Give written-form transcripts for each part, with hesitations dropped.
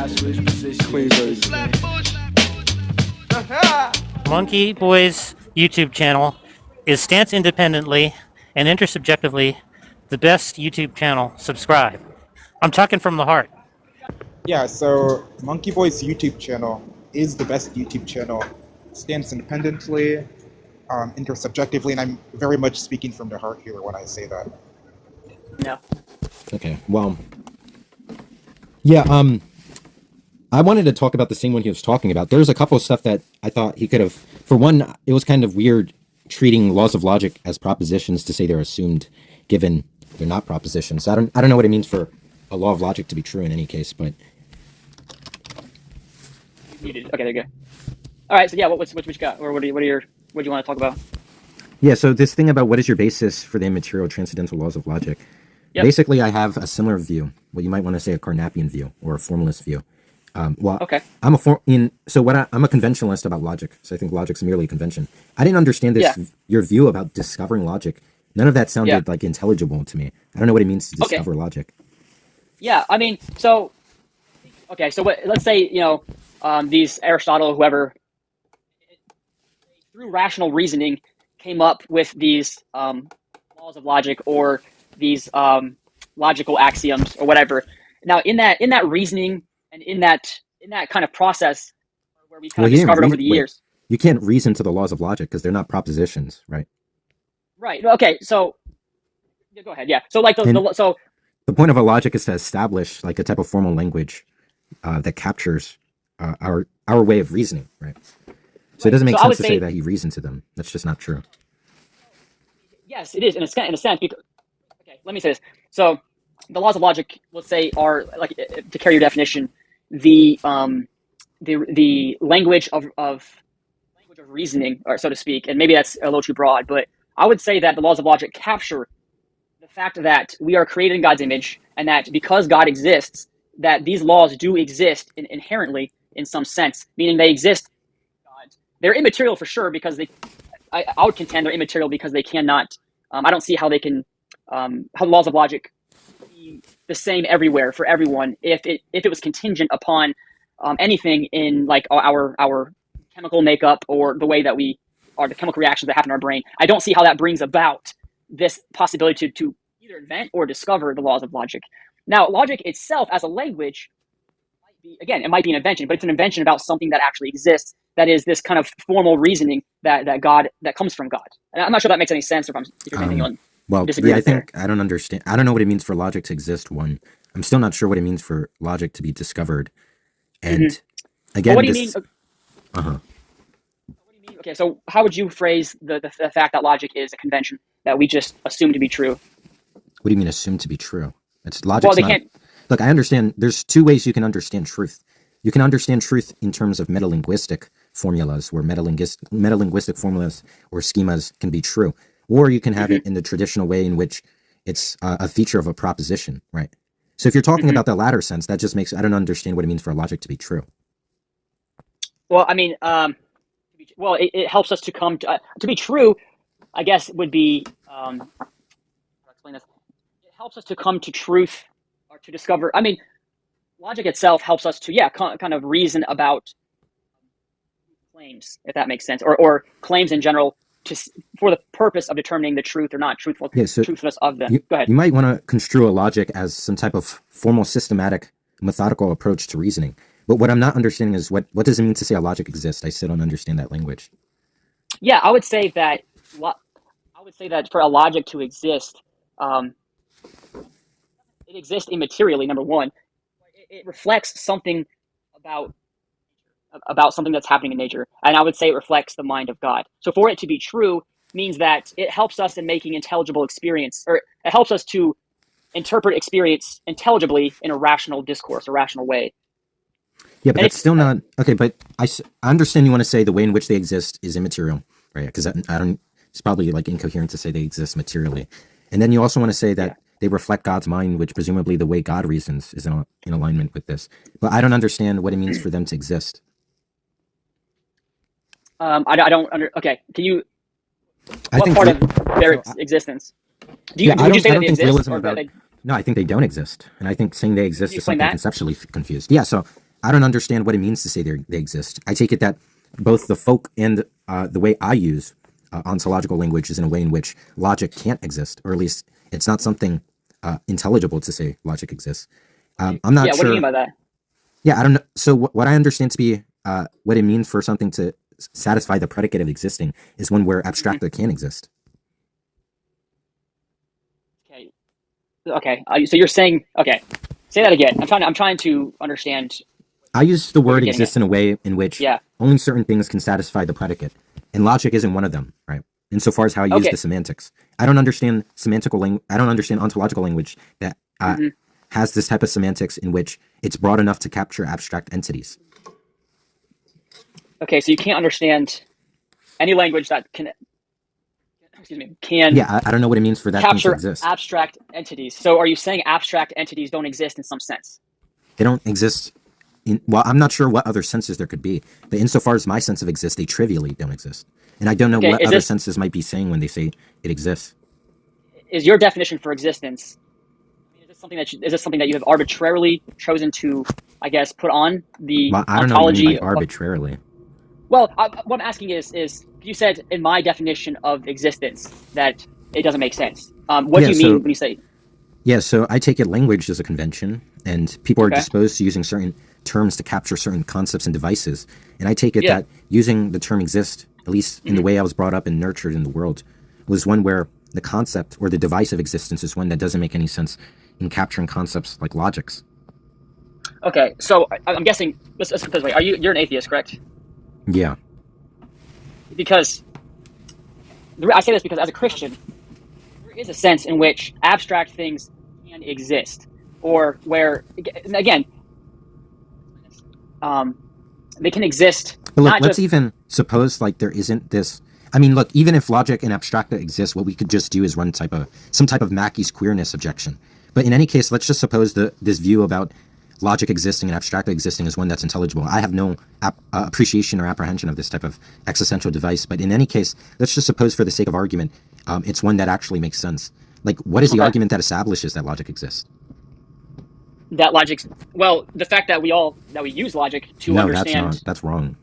Cleavers. Monkeyboy's YouTube channel is stance independently and intersubjectively the best YouTube channel. Subscribe. I'm talking from the heart. Yeah, so monkeyboy's YouTube channel is the best YouTube channel. Stands independently, intersubjectively, and I'm very much speaking from the heart here when I say that. No. Okay, well, yeah, I wanted to talk about the same one he was talking about. There's a couple of stuff that I thought he could have, for one, it was kind of weird treating laws of logic as propositions to say they're assumed, given they're not propositions. I don't know what it means for a law of logic to be true in any case, but. Okay, there you go. All right, so yeah, what you got, or what do you want to talk about? Yeah, so this thing about what is your basis for the immaterial transcendental laws of logic. Yep. Basically, I have a similar view, what you might want to say a Carnapian view or a formalist view. Okay. I'm a conventionalist about logic, so I think logic's merely a convention. I didn't understand this your view about discovering logic. None of that sounded like intelligible to me. I don't know what it means to discover logic. Yeah, I mean, so let's say these Aristotle, whoever, through rational reasoning, came up with these laws of logic or these logical axioms or whatever. Now, in that reasoning and in that kind of process where we kind of discovered over the years, you can't reason to the laws of logic because they're not propositions, right? Right. Okay. So, go ahead. Yeah. So, like the point of a logic is to establish like a type of formal language that captures our way of reasoning, right? So it doesn't make sense to say that he reasoned to them. That's just not true. Yes, it is in a sense. Because, okay, let me say this. So the laws of logic, let's say, are, like, to carry your definition, the language of reasoning, or so to speak. And maybe that's a little too broad, but I would say that the laws of logic capture the fact that we are created in God's image, and that because God exists, that these laws do exist inherently in some sense, meaning they exist. They're immaterial for sure because I would contend they're immaterial because they cannot. I don't see how they can, how the laws of logic be the same everywhere for everyone if it was contingent upon anything in like our chemical makeup or the way that we are, the chemical reactions that happen in our brain. I don't see how that brings about this possibility to either invent or discover the laws of logic. Now, logic itself as a language, it might be an invention, but it's an invention about something that actually exists. That is this kind of formal reasoning that comes from God. And I'm not sure that makes any sense, or if you're anything on. Well, yeah, I think I don't understand. I don't know what it means for logic to exist. One, I'm still not sure what it means for logic to be discovered. And again, what do you mean? What do you mean? Okay, so how would you phrase the fact that logic is a convention that we just assume to be true? What do you mean assume to be true? It's logic. Well, they can't. Look, I understand. There's two ways you can understand truth. You can understand truth in terms of metalinguistic formulas, where metalinguistic formulas or schemas can be true, or you can have it in the traditional way in which it's a feature of a proposition, right? So if you're talking about the latter sense, that just makes, I don't understand what it means for logic to be true. Well, I mean, it helps us to come to be true, I guess would be, I'll explain this. It helps us to come to truth or to discover, I mean, logic itself helps us to, kind of reason about claims, if that makes sense, or claims in general, for the purpose of determining the truth or not truthfulness of them. Go ahead. You might want to construe a logic as some type of formal, systematic, methodical approach to reasoning. But what I'm not understanding is what does it mean to say a logic exists? I still don't understand that language. Yeah, I would say that for a logic to exist, it exists immaterially. Number one, it reflects something about something that's happening in nature, and I would say it reflects the mind of God. So for it to be true means that it helps us in making intelligible experience, or it helps us to interpret experience intelligibly in a rational discourse, a rational way. Yeah, but that's still not okay. But I understand you want to say the way in which they exist is immaterial, right? Because I don't. It's probably like incoherent to say they exist materially, and then you also want to say that they reflect God's mind, which presumably the way God reasons is in alignment with this. But I don't understand what it means for them to exist. I don't okay, can you? What part of their existence? Would you say that they exist? No, I think they don't exist, and I think saying they exist is something conceptually confused. Yeah, so I don't understand what it means to say they exist. I take it that both the folk and the way I use ontological language is in a way in which logic can't exist, or at least it's not something intelligible to say logic exists. I'm not Yeah, sure. what do you mean by that? Yeah, I don't know. So what I understand to be what it means for something to satisfy the predicate of existing is one where abstracta can exist. Okay. So you're saying, okay, say that again. I'm trying to understand. I use the what you're word getting exists at. in a way in which Yeah. only certain things can satisfy the predicate, and logic isn't one of them, right? Insofar as how I use Okay. the semantics, I don't understand semantical language. I don't understand ontological language that has this type of semantics in which it's broad enough to capture abstract entities. Okay, so you can't understand any language that can Yeah, I don't know what it means for that thing to capture exist. abstract entities. So are you saying abstract entities don't exist in some sense? They don't exist. Well, I'm not sure what other senses there could be, but insofar as my sense of exist, they trivially don't exist. And I don't know Okay, what other senses might be saying when they say it exists. Is your definition for existence, is this something that you have arbitrarily chosen to, I guess, put on the Well, I don't know what you mean by arbitrarily. Well, what I'm asking is you said in my definition of existence that it doesn't make sense. What do you mean when you say? Yeah, so I take it language is a convention, and people are Okay. disposed to using certain terms to capture certain concepts and devices. And I take it that using the term exist, at least in the way I was brought up and nurtured in the world, was one where the concept or the device of existence is one that doesn't make any sense in capturing concepts like logics. Okay, so I'm guessing, let's put it this way, you're an atheist, correct? Yeah. Because I say this because as a Christian, there is a sense in which abstract things can exist, or where, again, they can exist. But look, let's even suppose like there isn't this. I mean, look, even if logic and abstracta exist, what we could just do is run some type of Mackey's queerness objection. But in any case, let's just suppose this view about logic existing and abstracta existing is one that's intelligible. I have no appreciation or apprehension of this type of existential device. But in any case, let's just suppose for the sake of argument, it's one that actually makes sense. Like, what is the argument that establishes that logic exists? That logic's, well, the fact that we use logic to understand. That's wrong.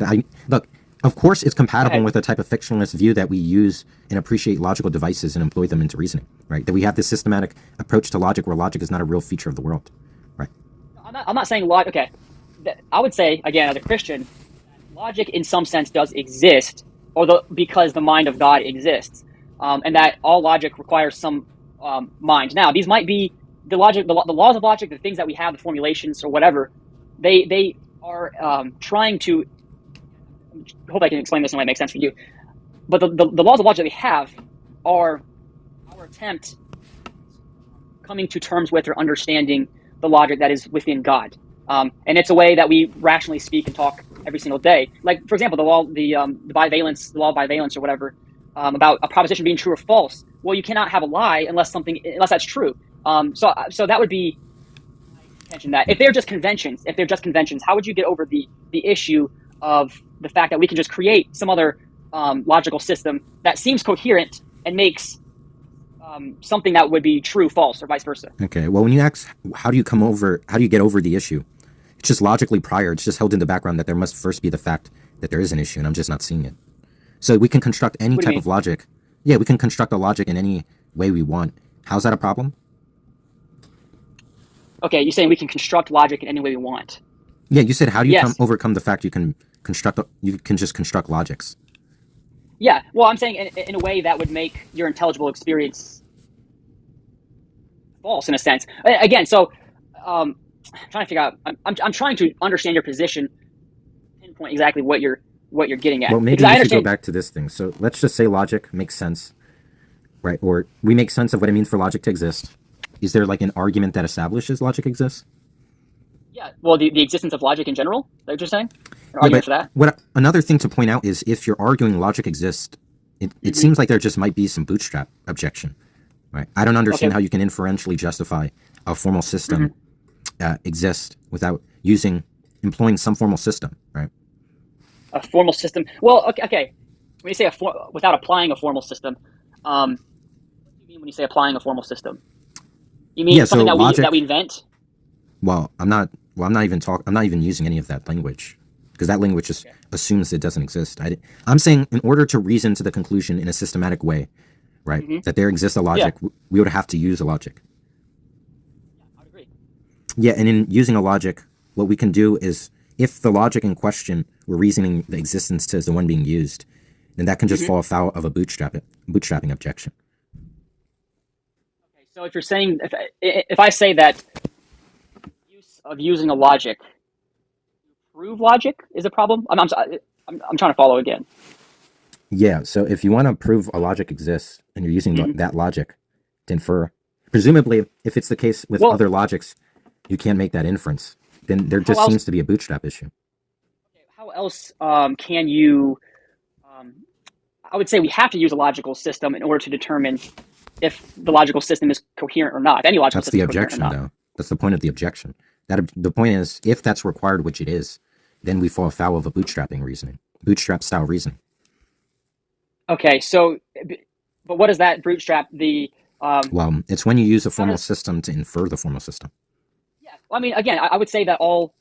Look, of course it's compatible with a type of fictionalist view that we use and appreciate logical devices and employ them into reasoning, right? That we have this systematic approach to logic where logic is not a real feature of the world, right? I'm not saying logic, okay. I would say, again, as a Christian, logic in some sense does exist, because the mind of God exists, and that all logic requires some mind. Now, these might be the laws of logic, the things that we have, the formulations or whatever. They are trying to. I hope I can explain this in a way that makes sense for you. But the laws of logic that we have are our attempt coming to terms with or understanding the logic that is within God, and it's a way that we rationally speak and talk every single day. Like, for example, the law of bivalence or whatever, about a proposition being true or false. Well, you cannot have a lie unless that's true. So that would be mention that if they're just conventions, how would you get over the issue of the fact that we can just create some other logical system that seems coherent and makes something that would be true false, or vice versa? Okay. Well, when you ask, how do you get over the issue? It's just logically prior. It's just held in the background that there must first be the fact that there is an issue, and I'm just not seeing it. So we can construct any type of logic. Yeah, we can construct a logic in any way we want. How's that a problem? Okay, you're saying we can construct logic in any way we want. Yeah, you said how do you overcome the fact you can just construct logics? Yeah, well, I'm saying in a way that would make your intelligible experience false in a sense. Again, so I'm trying to figure out. I'm trying to understand your position, pinpoint exactly what you're getting at. Well, maybe we should go back to this thing. So let's just say logic makes sense, right? Or we make sense of what it means for logic to exist. Is there like an argument that establishes logic exists? Yeah, well, the existence of logic in general, is that what you're saying? An argument for that? Another thing to point out is if you're arguing logic exists, it seems like there just might be some Bootstrap objection, right? I don't understand how you can inferentially justify a formal system exist without employing some formal system, right? A formal system. Well, okay. When you say without applying a formal system, what do you mean when you say applying a formal system? You mean something that we invent? Well, I'm not Well, I'm not even using any of that language, because that language just assumes it doesn't exist. I'm saying in order to reason to the conclusion in a systematic way, right, that there exists a logic, we would have to use a logic. I would agree. Yeah, and in using a logic, what we can do is, if the logic in question we're reasoning the existence to is the one being used, then that can just fall afoul of a bootstrapping objection. Okay, so if you're saying, if I say that use of using a logic to prove logic is a problem, I'm trying to follow again. Yeah, so if you want to prove a logic exists and you're using that logic to infer, presumably, if it's the case with other logics, you can't make that inference, then there just seems to be a bootstrap issue. Okay, how else can you, I would say we have to use a logical system in order to determine if the logical system is coherent or not. If any logical system is coherent or not. That's the objection, though. That's the point of the objection. The point is, if that's required, which it is, then we fall afoul of a bootstrapping reasoning, bootstrap-style reasoning. Okay, so, but what does that bootstrap the... well, it's when you use a formal system to infer the formal system. Yeah, well, I mean, again, I would say that all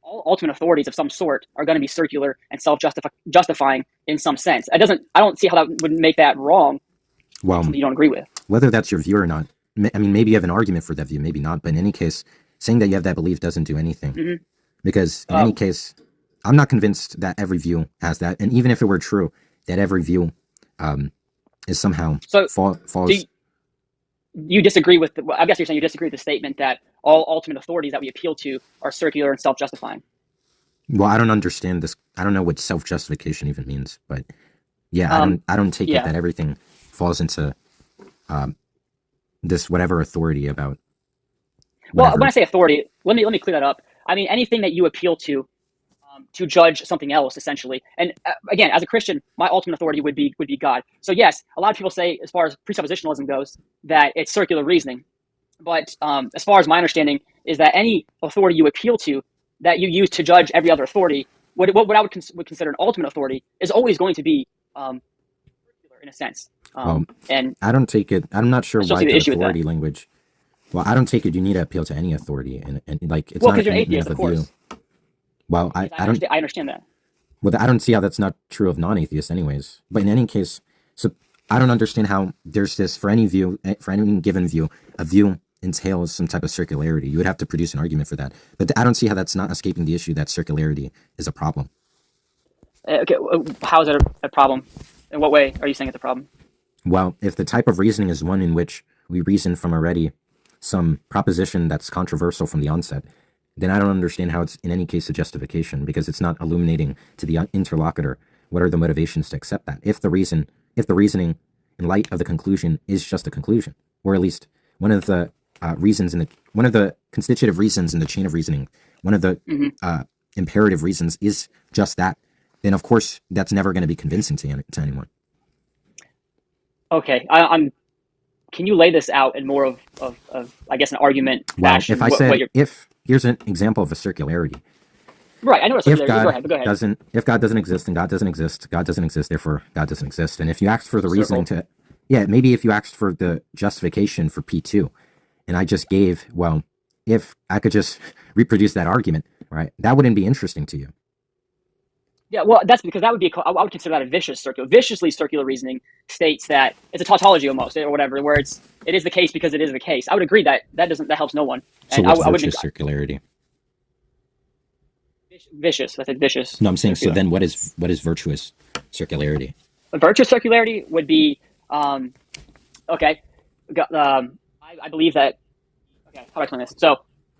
ultimate authorities of some sort are going to be circular and self-justifying in some sense. I don't see how that would make that wrong. Well, something you don't agree with. Whether that's your view or not, I mean, maybe you have an argument for that view, maybe not. But in any case, saying that you have that belief doesn't do anything. Because in any case, I'm not convinced that every view has that. And even if it were true, that every view is somehow false. Do you disagree with, I guess you're saying you disagree with the statement that all ultimate authorities that we appeal to are circular and self-justifying. Well, I don't understand this. I don't know what self-justification even means. But yeah, I don't take it that everything falls into this whatever authority about whatever. Well, when I say authority, let me clear that up. I mean anything that you appeal to judge something else, essentially. And again, as a Christian, my ultimate authority would be God. So yes, a lot of people say, as far as presuppositionalism goes, that it's circular reasoning. But as far as my understanding is that any authority you appeal to that you use to judge every other authority, what I would consider an ultimate authority, is always going to be circular in a sense. And I don't take it. I'm not sure why the authority language. Well, I don't take it. You need to appeal to any authority, and like it's not because you're an atheist, of course. Well, I understand that. Well, I don't see how that's not true of non-atheists, anyways. But in any case, so I don't understand how there's this for any given view, a view entails some type of circularity. You would have to produce an argument for that. But I don't see how that's not escaping the issue that circularity is a problem. Okay, how is it a problem? In what way are you saying it's a problem? Well, if the type of reasoning is one in which we reason from already some proposition that's controversial from the onset, then I don't understand how it's in any case a justification, because it's not illuminating to the interlocutor what are the motivations to accept that. If the reasoning in light of the conclusion is just a conclusion, or at least one of the one of the constitutive reasons in the chain of reasoning, one of the imperative reasons is just that, then of course that's never going to be convincing to anyone. Okay, can you lay this out in more of I guess an argument fashion? Well, if I said here's an example of a circularity. Right, I know what circularity is. Go ahead. If God doesn't exist, then God doesn't exist. God doesn't exist, therefore God doesn't exist. And if you asked for the reasoning maybe if you asked for the justification for P2, and I just gave, well, if I could just reproduce that argument, right, that wouldn't be interesting to you. Yeah, well, that's because that would be, I would consider that a viciously circular reasoning states that it's a tautology almost, or whatever, where it is the case because it is the case. I would agree that helps no one. So what's vicious circularity? Vicious, I said vicious. No, I'm saying, circular. So then what is virtuous circularity? A virtuous circularity would be, okay, I believe that, okay, how do I explain this? So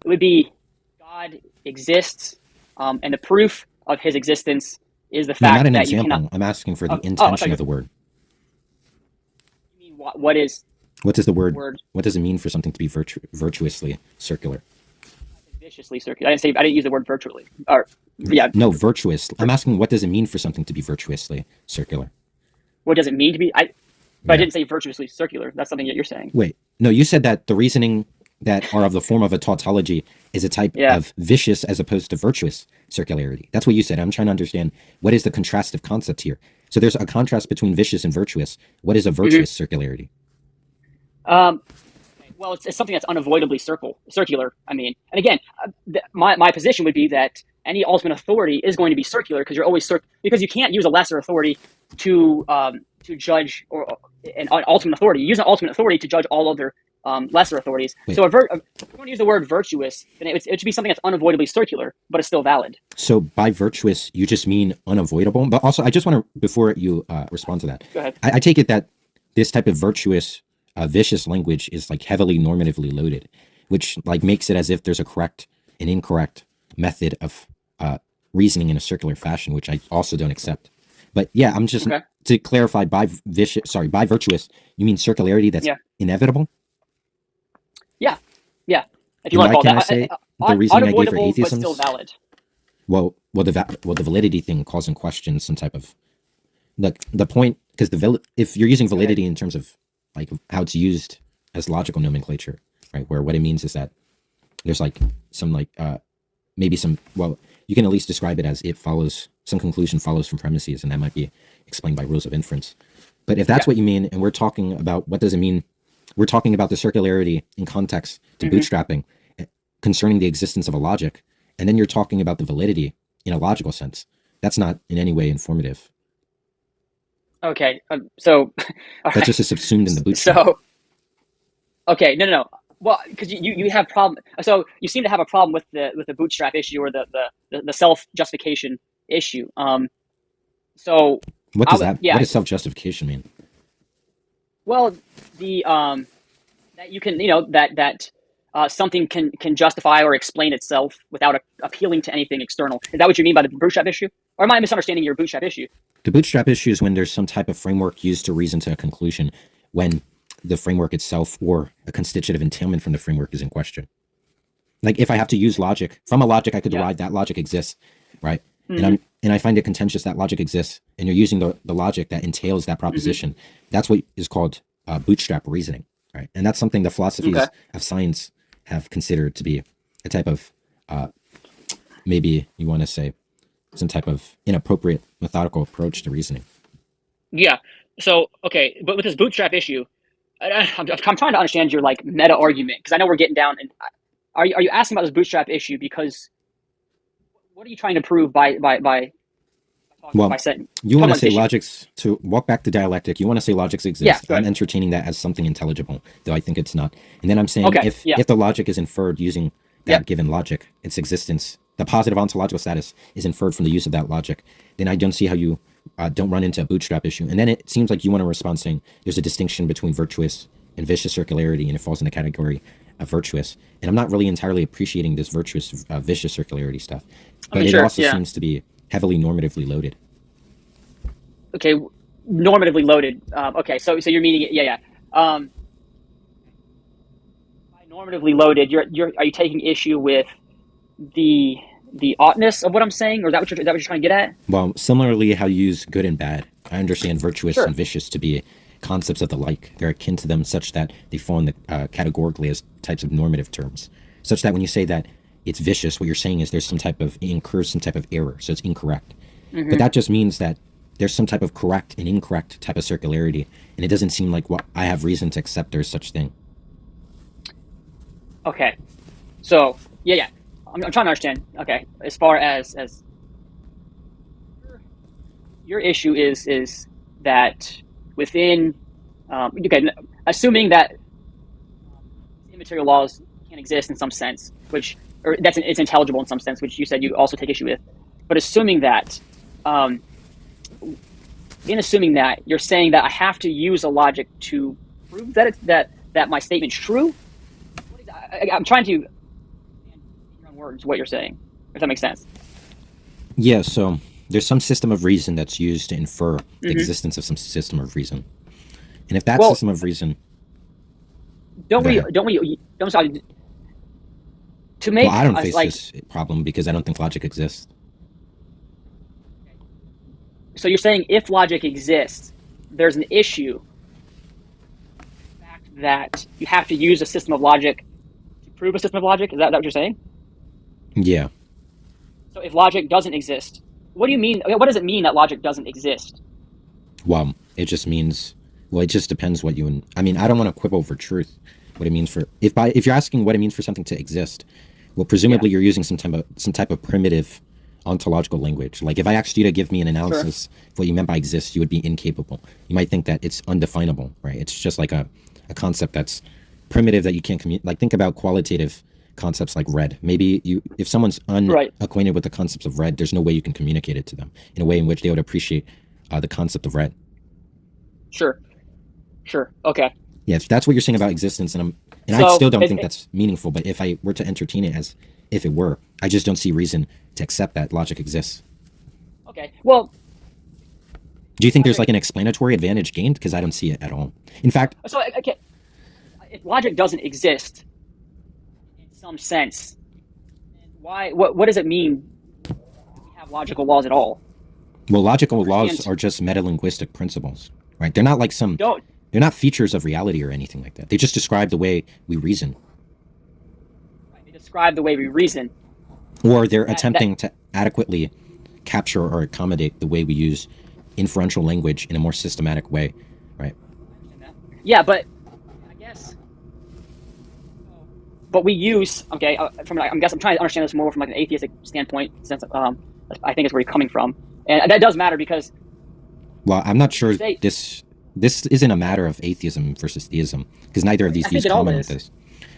it would be God exists, and the proof of his existence is the fact that you cannot... I'm asking for the intention of the word. You mean what does the word? What does it mean for something to be virtuously circular? Viciously circular. I didn't use the word virtually. Or yeah. No, virtuous. I'm asking what does it mean for something to be virtuously circular? What does it mean to be? I didn't say virtuously circular. That's something that you're saying. Wait, no, you said that the reasoning that are of the form of a tautology is a type of vicious as opposed to virtuous circularity. That's what you said. I'm trying to understand what is the contrastive concept here. So there's a contrast between vicious and virtuous. What is a virtuous circularity? Well, it's something that's unavoidably circular. I mean, and again, my position would be that any ultimate authority is going to be circular because you're always because you can't use a lesser authority to judge or an ultimate authority. You use an ultimate authority to judge all other lesser authorities. Wait. So if we're going to use the word virtuous, then it should be something that's unavoidably circular, but it's still valid. So by virtuous, you just mean unavoidable. But also, I just want to, before you respond to that, Go ahead. I take it that this type of virtuous, vicious language is like heavily normatively loaded, which like makes it as if there's a correct and incorrect method of reasoning in a circular fashion, which I also don't accept. But yeah, I'm just to clarify, by virtuous, you mean circularity that's inevitable? Yeah. If you want to call can that, I say the reasoning I gave for atheism, but still valid. Well, the validity thing calls in question some type of the point, because if you're using validity in terms of like how it's used as logical nomenclature, right, where what it means is that there's like some like maybe some, well, you can at least describe it as some conclusion follows from premises, and that might be explained by rules of inference. But if that's what you mean, and we're talking about what does it mean, we're talking about the circularity in context to bootstrapping concerning the existence of a logic, and then you're talking about the validity in a logical sense. That's not in any way informative. Okay, so that's just subsumed in the bootstrap. So, okay, no. Well, because you have problem. So you seem to have a problem with the bootstrap issue or the self justification issue. So what does that? What does self justification mean? Well, that you can that something can justify or explain itself without appealing to anything external. Is that what you mean by the bootstrap issue? Or am I misunderstanding your bootstrap issue? The bootstrap issue is when there's some type of framework used to reason to a conclusion when the framework itself or a constitutive entailment from the framework is in question. Like if I have to use logic, from a logic I could derive that logic exists, right? And I find it contentious that logic exists, and you're using the logic that entails that proposition. That's what is called bootstrap reasoning, right? And that's something the philosophies of science have considered to be a type of, maybe you want to say, some type of inappropriate methodical approach to reasoning. Yeah. So, okay, but with this bootstrap issue, I'm trying to understand your like meta argument, because I know we're getting down. And are you asking about this bootstrap issue because what are you trying to prove by saying? You want to say logics, to walk back to dialectic, you want to say logics exist. I'm entertaining that as something intelligible, though I think it's not. And then I'm saying if the logic is inferred using that given logic, its existence, the positive ontological status is inferred from the use of that logic, then I don't see how you don't run into a bootstrap issue. And then it seems like you want to respond saying there's a distinction between virtuous and vicious circularity, and it falls in the category of virtuous. And I'm not really entirely appreciating this virtuous, vicious circularity stuff. But it also seems to be heavily normatively loaded. Okay, normatively loaded. Okay, so you're meaning it, by normatively loaded, are you taking issue with the oughtness of what I'm saying, or is that what you're trying to get at? Well, similarly, how you use good and bad. I understand virtuous and vicious to be concepts of the like. They're akin to them such that they fall in the categorically as types of normative terms. Such that when you say that it's vicious, what you're saying is there's it incurs some type of error, so it's incorrect. But that just means that there's some type of correct and incorrect type of circularity, and it doesn't seem like what I have reason to accept there's such thing. Okay, so I'm trying to understand. Okay, as far as your issue is that within assuming that immaterial laws can exist in some sense, it's intelligible in some sense, which you said you also take issue with, but assuming that. In assuming that, you're saying that I have to use a logic to prove that my statement's true. I'm trying to, in your own words, what you're saying, if that makes sense. Yeah. So there's some system of reason that's used to infer the existence of some system of reason, and if that system of reason, don't we? To make I don't face this problem because I don't think logic exists. So you're saying if logic exists, there's an issue, the fact that you have to use a system of logic to prove a system of logic? Is that what you're saying? Yeah. So if logic doesn't exist, what do you mean? What does it mean that logic doesn't exist? Well, it just means, it just depends what I mean, I don't want to quibble over truth, what it means for if you're asking what it means for something to exist, well, presumably you're using some type of primitive ontological language. Like if I asked you to give me an analysis of what you meant by exist, you would be incapable. You might think that it's undefinable, right? It's just like a concept that's primitive that you can't communicate. Like think about qualitative concepts like red. Maybe if someone's unacquainted with the concepts of red, there's no way you can communicate it to them in a way in which they would appreciate the concept of red. Sure. Okay. Yeah, if that's what you're saying about existence, and I still don't think that's meaningful. But if I were to entertain it as if it were, I just don't see reason to accept that logic exists. Okay. Well, do you think there's like an explanatory advantage gained? Because I don't see it at all. In fact, so okay, if logic doesn't exist in some sense, why? What does it mean we have logical laws at all? Well, logical laws are just metalinguistic principles, right? They're not like they're not features of reality or anything like that. They just describe the way we reason. Right, they describe the way we reason. Or they're attempting to adequately capture or accommodate the way we use inferential language in a more systematic way, right? Yeah, but I guess. But we use I'm trying to understand this more from like an atheistic standpoint, since I think it's where you're coming from, and that does matter because. Well, I'm not sure this isn't a matter of atheism versus theism, because neither of these views comment on this.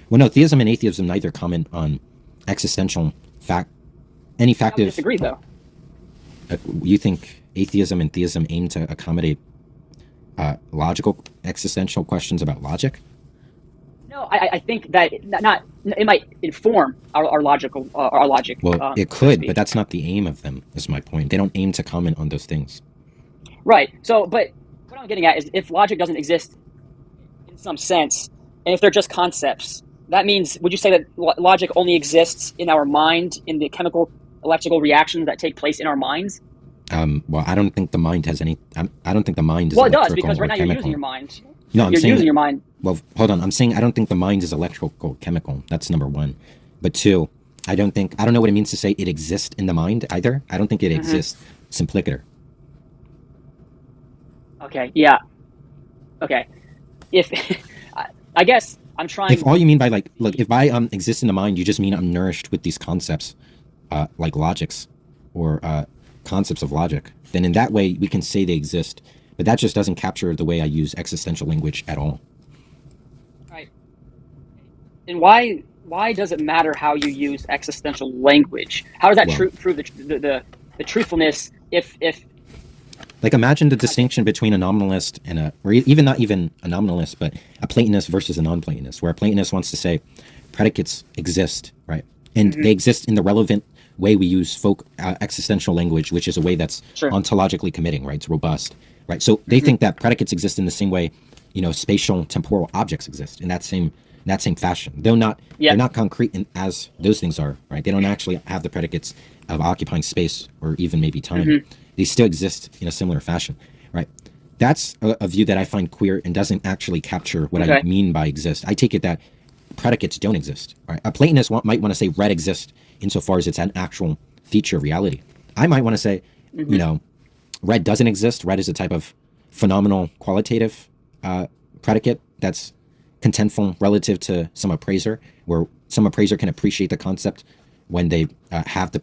Well, no, theism and atheism neither comment on existential any factive. I disagree, though. You think atheism and theism aim to accommodate logical existential questions about logic? No, I think that it might inform our logic. Well, it could, but that's not the aim of them. Is my point. They don't aim to comment on those things. Right. So, but what I'm getting at is, if logic doesn't exist in some sense, and if they're just concepts, that means, would you say that logic only exists in our mind, in the chemical, electrical reactions that take place in our minds? Well, I don't think the mind has any. I don't think the mind is. Well, it does, because right now you're using your mind. No, you're using your mind. Well, hold on. I'm saying I don't think the mind is electrical, chemical. That's number one. But two, I don't know what it means to say it exists in the mind either. I don't think it exists simplicator. Okay. Yeah. Okay. If I guess I'm trying. If all you mean by look, if I exist in the mind, you just mean I'm nourished with these concepts, like logics, or concepts of logic, then in that way we can say they exist. But that just doesn't capture the way I use existential language at all. Right. And why does it matter how you use existential language? How does that prove the truthfulness? If like, imagine the distinction between a nominalist and or even not even a nominalist, but a Platonist versus a non-Platonist, where a Platonist wants to say predicates exist, right? And they exist in the relevant way we use folk existential language, which is a way that's ontologically committing, right? It's robust, right? So they think that predicates exist in the same way, spatial temporal objects exist in that same fashion. They're not concrete as those things are, right? They don't actually have the predicates of occupying space or even maybe time. They still exist in a similar fashion, right? That's a view that I find queer and doesn't actually capture what I mean by exist. I take it that predicates don't exist, right? A Platonist might want to say red exists insofar as it's an actual feature of reality. I might want to say, red doesn't exist. Red is a type of phenomenal qualitative predicate that's contentful relative to some appraiser, where some appraiser can appreciate the concept when they have the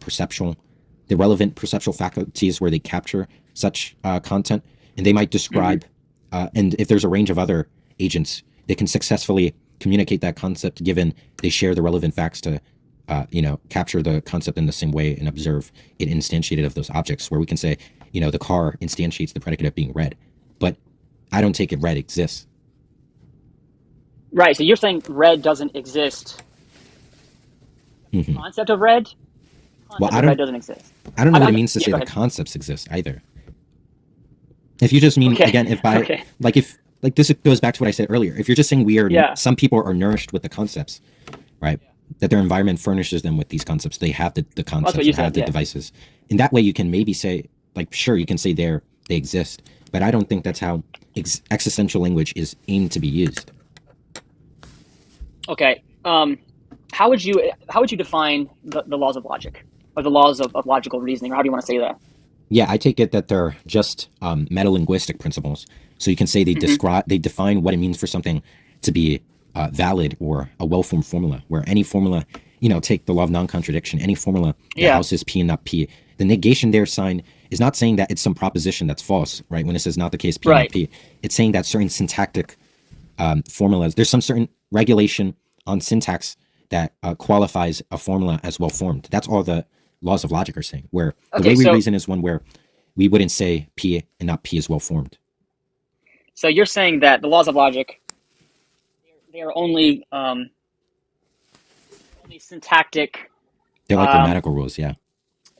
relevant perceptual faculties where they capture such content, and they might describe, and if there's a range of other agents, they can successfully communicate that concept given they share the relevant facts to, capture the concept in the same way and observe it instantiated of those objects, where we can say, the car instantiates the predicate of being red, but I don't take it red exists. Right, so you're saying red doesn't exist. The concept of red? Red doesn't exist. I don't know what it means to say that concepts exist either. If you just mean, again, if this goes back to what I said earlier, if you're just saying some people are nourished with the concepts, right? That their environment furnishes them with these concepts. They have the concepts, they have the devices. In that way, you can maybe say, sure, you can say they exist, but I don't think that's how existential language is aimed to be used. Okay. How would you define the laws of logic, or the laws of logical reasoning, or how do you want to say that? Yeah, I take it that they're just metalinguistic principles. So you can say they define what it means for something to be valid or a well-formed formula, where any formula, take the law of non-contradiction, any formula that Yeah. houses P and not P, the negation there sign is not saying that it's some proposition that's false, right? When it says not the case P and not Right. P, it's saying that certain syntactic formulas, there's some certain regulation on syntax that qualifies a formula as well-formed. That's all the laws of logic are saying, where the way we reason is one where we wouldn't say P and not P is well-formed. So you're saying that the laws of logic, they are only syntactic. They're like grammatical rules, yeah.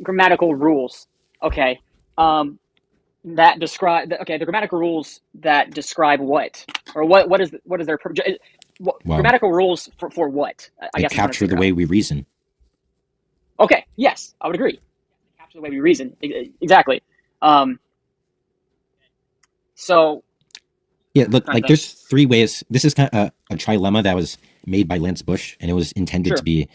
Grammatical rules. Okay. That describe. Okay, the grammatical rules that describe what, or what is their grammatical rules for what? I guess capture the way we reason. Okay. Yes, I would agree. Capture the way we reason. Exactly. So. Yeah, look, like there's three ways. This is kind of a trilemma that was made by Lance Bush, and it was intended to be.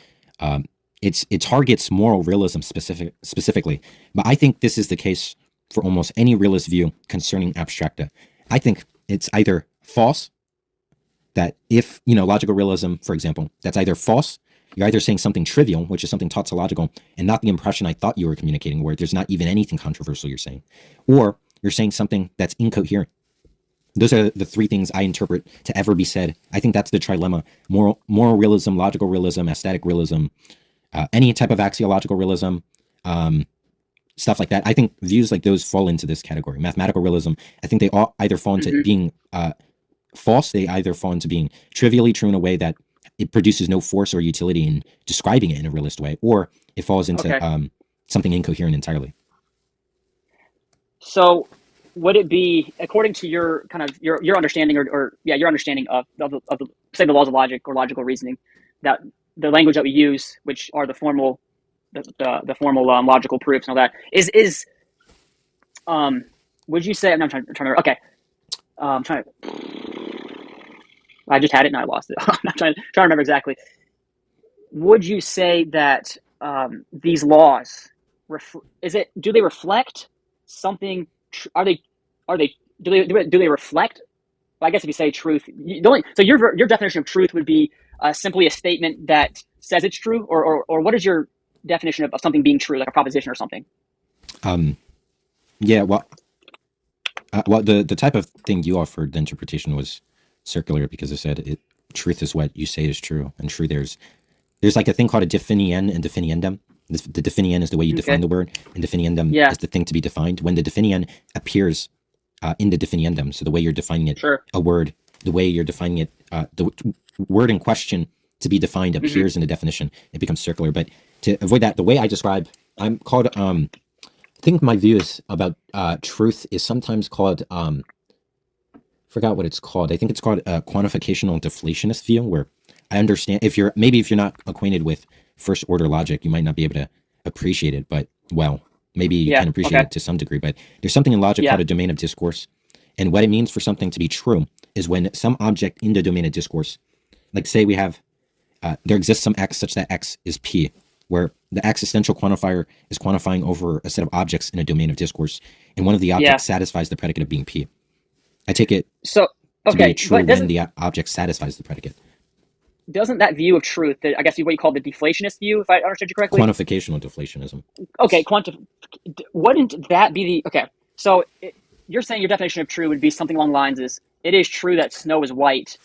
It targets moral realism specifically, but I think this is the case for almost any realist view concerning abstracta. I think it's either false, that if, logical realism, for example, that's either false, you're either saying something trivial, which is something tautological, and not the impression I thought you were communicating, where there's not even anything controversial you're saying, or you're saying something that's incoherent. Those are the three things I interpret to ever be said. I think that's the trilemma: moral realism, logical realism, aesthetic realism, any type of axiological realism, stuff like that. I think views like those fall into this category. Mathematical realism, I think they all either fall into being false, they either fall into being trivially true in a way that it produces no force or utility in describing it in a realist way, or it falls into something incoherent entirely. So would it be, according to your kind of your understanding, your understanding of the say the laws of logic or logical reasoning, that the language that we use, which are the formal logical proofs and all that, is would you say? I'm trying to remember. Okay, I'm trying to. I just had it and I lost it. I'm trying to remember exactly. Would you say that these laws do they reflect something? Do they reflect? Well, I guess if you say truth, so your definition of truth would be simply a statement that says it's true, or what is your definition of something being true, like a proposition or something? Yeah, well, the type of thing you offered, the interpretation was circular, because it said truth is what you say is true, and true there's like a thing called a definition and definiendum. The definition is the way you define the word, and definiendum is the thing to be defined. When the definition appears in the definiendum, so the way you're defining it, a word, the way you're defining it, the word in question to be defined appears in the definition, it becomes circular. But to avoid that, the way I describe, I'm called, I think my view is about truth is sometimes called, forgot what it's called. I think it's called a quantificational deflationist view, where I understand, if you're not acquainted with first order logic, you might not be able to appreciate it, but maybe you can appreciate it to some degree. But there's something in logic called a domain of discourse. And what it means for something to be true is when some object in the domain of discourse, like say we have, there exists some x such that x is p, where the existential quantifier is quantifying over a set of objects in a domain of discourse, and one of the objects satisfies the predicate of being p. I take it to be true when the object satisfies the predicate. Doesn't that view of truth, I guess what you call the deflationist view, if I understood you correctly? Quantificational deflationism. Okay, wouldn't that be the... Okay, so you're saying your definition of true would be something along the lines is, it is true that snow is white,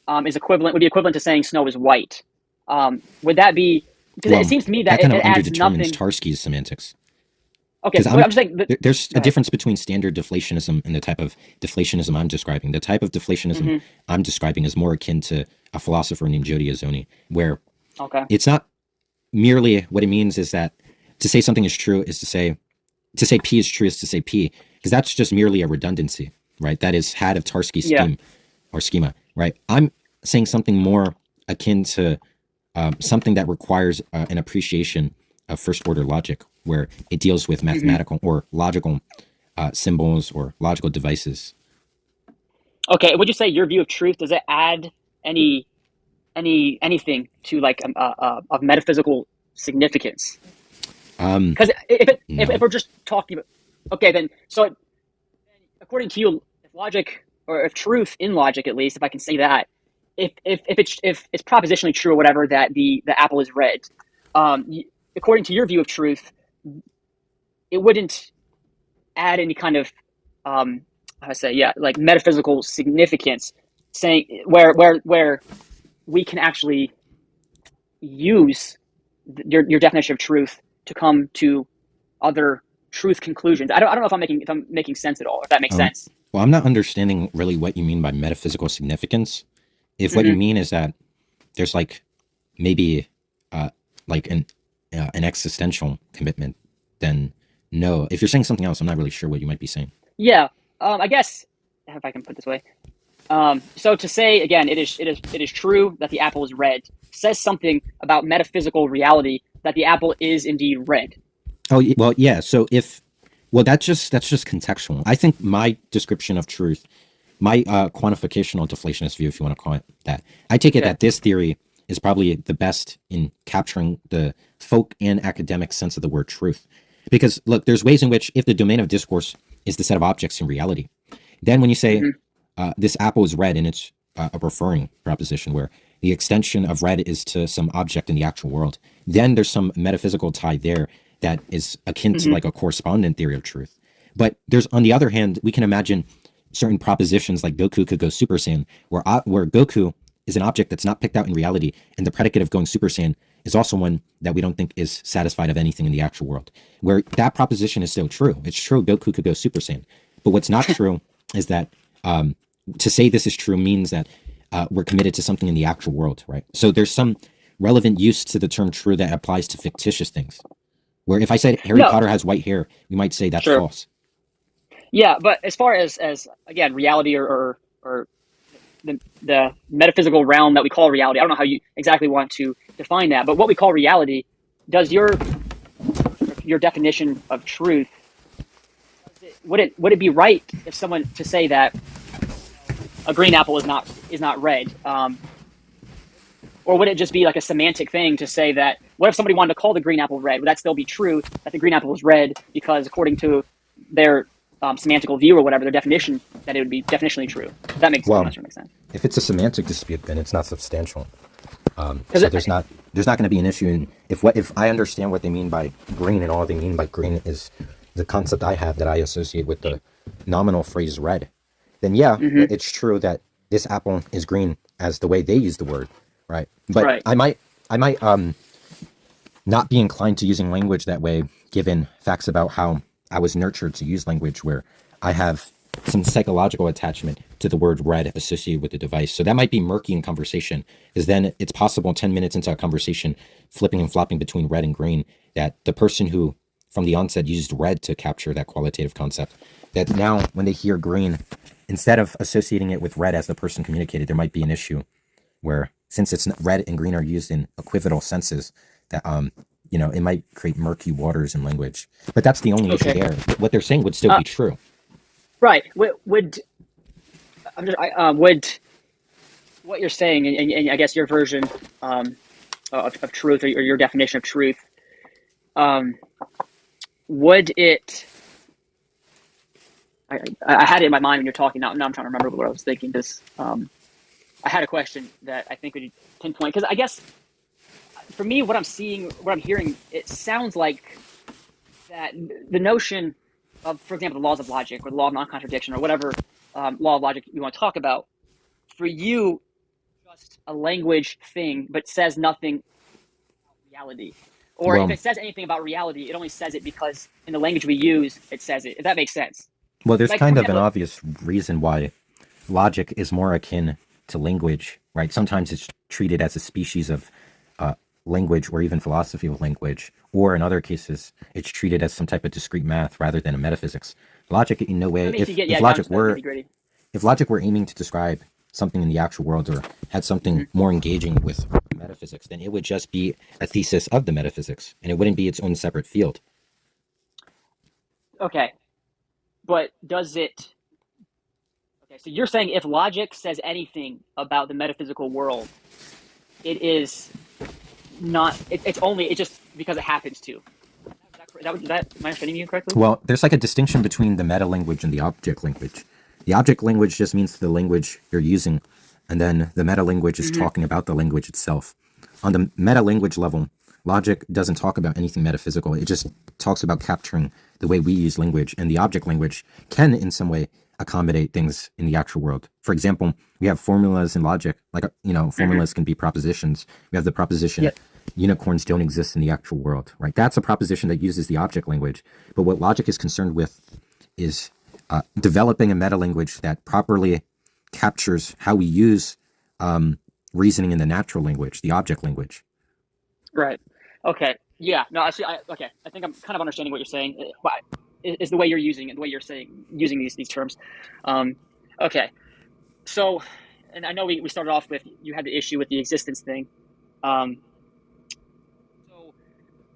would be equivalent to saying snow is white. Would that be... Because it seems to me that kind of adds underdetermines nothing... Tarski's semantics. Okay, so I'm just saying... There's a difference between standard deflationism and the type of deflationism I'm describing. The type of deflationism I'm describing is more akin to a philosopher named Jody Azoni, where it's not merely, what it means is that to say something is true is to say P is true is to say P, because that's just merely a redundancy, right? That is had of Tarski's scheme or schema, right? I'm saying something more akin to something that requires an appreciation of first order logic, where it deals with mathematical or logical symbols or logical devices. Okay, would you say your view of truth, does it add anything to like of metaphysical significance? Because if we're just talking about, okay, then so according to you, if logic, or if truth in logic at least, if I can say that, if it's propositionally true or whatever that the apple is red, according to your view of truth, it wouldn't add any kind of how to say, yeah, like metaphysical significance, saying where we can actually use your definition of truth to come to other truth conclusions. I don't know if I'm making sense at all, if that makes sense. Well, I'm not understanding really what you mean by metaphysical significance. If what you mean is that there's like maybe like an existential commitment, then no. If you're saying something else, I'm not really sure what you might be saying. Yeah, I guess if I can put it this way. So to say again, it is true that the apple is red says something about metaphysical reality that the apple is indeed red. Oh well, yeah. So that's just contextual. I think my description of truth, my quantificational deflationist view, if you want to call it that, I take it that this theory is probably the best in capturing the folk and academic sense of the word truth. Because look, there's ways in which if the domain of discourse is the set of objects in reality, then when you say this apple is red, and it's a referring proposition where the extension of red is to some object in the actual world, then there's some metaphysical tie there that is akin to like a correspondent theory of truth. But there's, on the other hand, we can imagine certain propositions like Goku could go Super Saiyan, where Goku is an object that's not picked out in reality, and the predicate of going Super Saiyan is also one that we don't think is satisfied of anything in the actual world, where that proposition is still true. It's true Goku could go Super Saiyan. But what's not true is that to say this is true means that we're committed to something in the actual world, right? So there's some relevant use to the term true that applies to fictitious things, where if I said Harry Potter has white hair, we might say that's false. Yeah, but as far as again, reality or the metaphysical realm that we call reality, I don't know how you exactly want to define that, but what we call reality, does your definition of truth, would it be right if someone to say that a green apple is not red, or would it just be like a semantic thing to say that, what if somebody wanted to call the green apple red? Would that still be true that the green apple is red because according to their semantical view or whatever, their definition, that it would be definitionally true? That makes sense. If it's a semantic dispute, then it's not substantial. So there's not going to be an issue. If I understand what they mean by green, and all they mean by green is the concept I have that I associate with the nominal phrase red, then it's true that this apple is green as the way they use the word, right? But I might not be inclined to using language that way, given facts about how I was nurtured to use language where I have some psychological attachment to the word red associated with the device. So that might be murky in conversation, because then it's possible 10 minutes into a conversation, flipping and flopping between red and green, that the person who from the onset used red to capture that qualitative concept, that now when they hear green, instead of associating it with red as the person communicated, there might be an issue where, since it's red and green are used in equivocal senses, that it might create murky waters in language. But that's the only issue there. What they're saying would still be true. Right. Would what you're saying, and I guess your version of truth, or your definition of truth, would it? I had it in my mind when you're talking. Now I'm trying to remember what I was thinking. I had a question that I think would pinpoint, because I guess for me, what I'm hearing, it sounds like that the notion of, for example, the laws of logic or the law of non-contradiction or whatever law of logic you want to talk about, for you, just a language thing, but says nothing about reality. Or if it says anything about reality, it only says it because in the language we use, it says it. If that makes sense. Well, there's kind of an obvious reason why logic is more akin to language, right? Sometimes it's treated as a species of language, or even philosophy of language, or in other cases, it's treated as some type of discrete math rather than a metaphysics. Logic, in no way, if logic were aiming to describe something in the actual world, or had something more engaging with metaphysics, then it would just be a thesis of the metaphysics, and it wouldn't be its own separate field. Okay, but does it? Okay, so you're saying if logic says anything about the metaphysical world, it is not. It's just because it happens to. Am I understanding you correctly? Well, there's like a distinction between the meta language and the object language. The object language just means the language you're using and then the meta-language is talking about the language itself. On the meta-language level, logic doesn't talk about anything metaphysical. It just talks about capturing the way we use language, and the object language can, in some way, accommodate things in the actual world. For example, we have formulas in logic, like, formulas can be propositions. We have the proposition, unicorns don't exist in the actual world, right? That's a proposition that uses the object language. But what logic is concerned with is developing a meta language that properly captures how we use reasoning in the natural language, the object language. Right. Okay. Yeah. No. I think I'm kind of understanding what you're saying. Is the way you're using it, the way you're using these terms. Okay. So, and I know we started off with, you had the issue with the existence thing. So,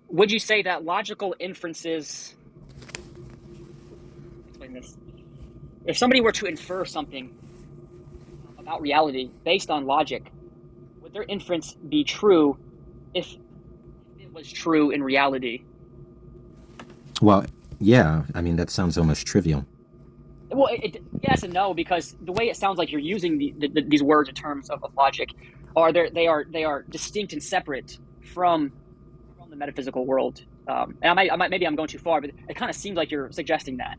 would you say that logical inferences? Explain this. If somebody were to infer something about reality based on logic, would their inference be true if it was true in reality? Well, yeah. I mean, that sounds almost trivial. Well, yes and no, because the way it sounds like you're using these words in terms of logic, they are distinct and separate from the metaphysical world. And maybe I'm going too far, but it kind of seems like you're suggesting that.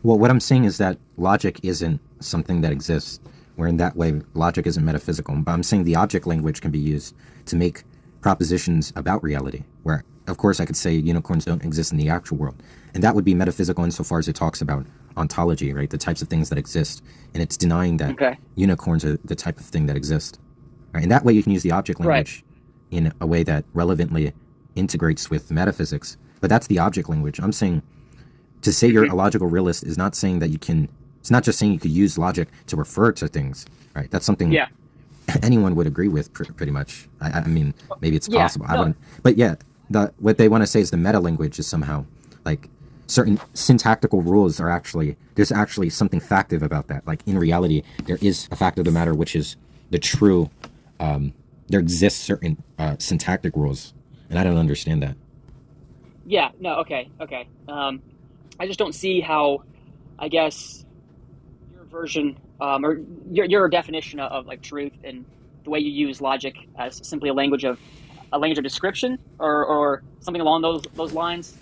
Well, what I'm saying is that logic isn't something that exists, where in that way logic isn't metaphysical. But I'm saying the object language can be used to make propositions about reality, where, of course, I could say unicorns don't exist in the actual world. And that would be metaphysical insofar as it talks about ontology, right? The types of things that exist. And it's denying that unicorns are the type of thing that exist. Right? And that way you can use the object language in a way that relevantly integrates with metaphysics. But that's the object language. I'm saying to say you're a logical realist is not saying that you can, it's not just saying you could use logic to refer to things, right? That's something anyone would agree with pretty much. I mean, maybe it's possible. I wouldn't, but yeah, what they want to say is the meta language is somehow like certain syntactical rules are actually, there's actually something factive about that. Like in reality, there is a fact of the matter, which is the true, there exists certain syntactic rules, and I don't understand that. Yeah, no, okay. I just don't see how, I guess, your version, or your definition of like truth and the way you use logic as simply a language of description or something along those lines.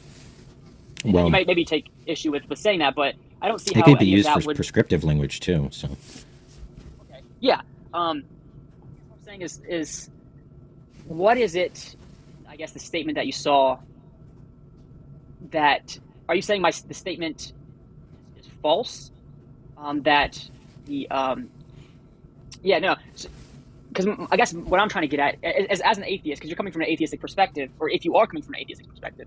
Well, you might maybe take issue with saying that, but I don't see how it could be used that for prescriptive language too. So, okay, yeah. What I'm saying is, what is it? I guess the statement that you saw. That are you saying the statement is false? That the because I guess what I'm trying to get at is, as an atheist, because you're coming from an atheistic perspective, or if you are coming from an atheistic perspective,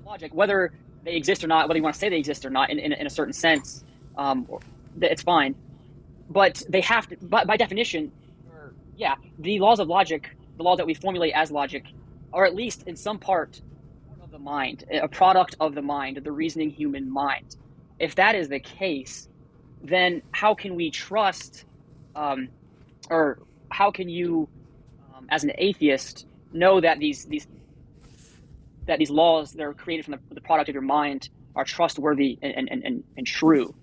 logic, whether they exist or not, whether you want to say they exist or not, in a certain sense, it's fine. But they have to, by definition, the laws of logic, the laws that we formulate as logic, are at least in some part of the mind, a product of the mind, of the reasoning human mind. If that is the case, then how can we trust, or how can you, as an atheist, know that these laws that are created from the product of your mind are trustworthy and true?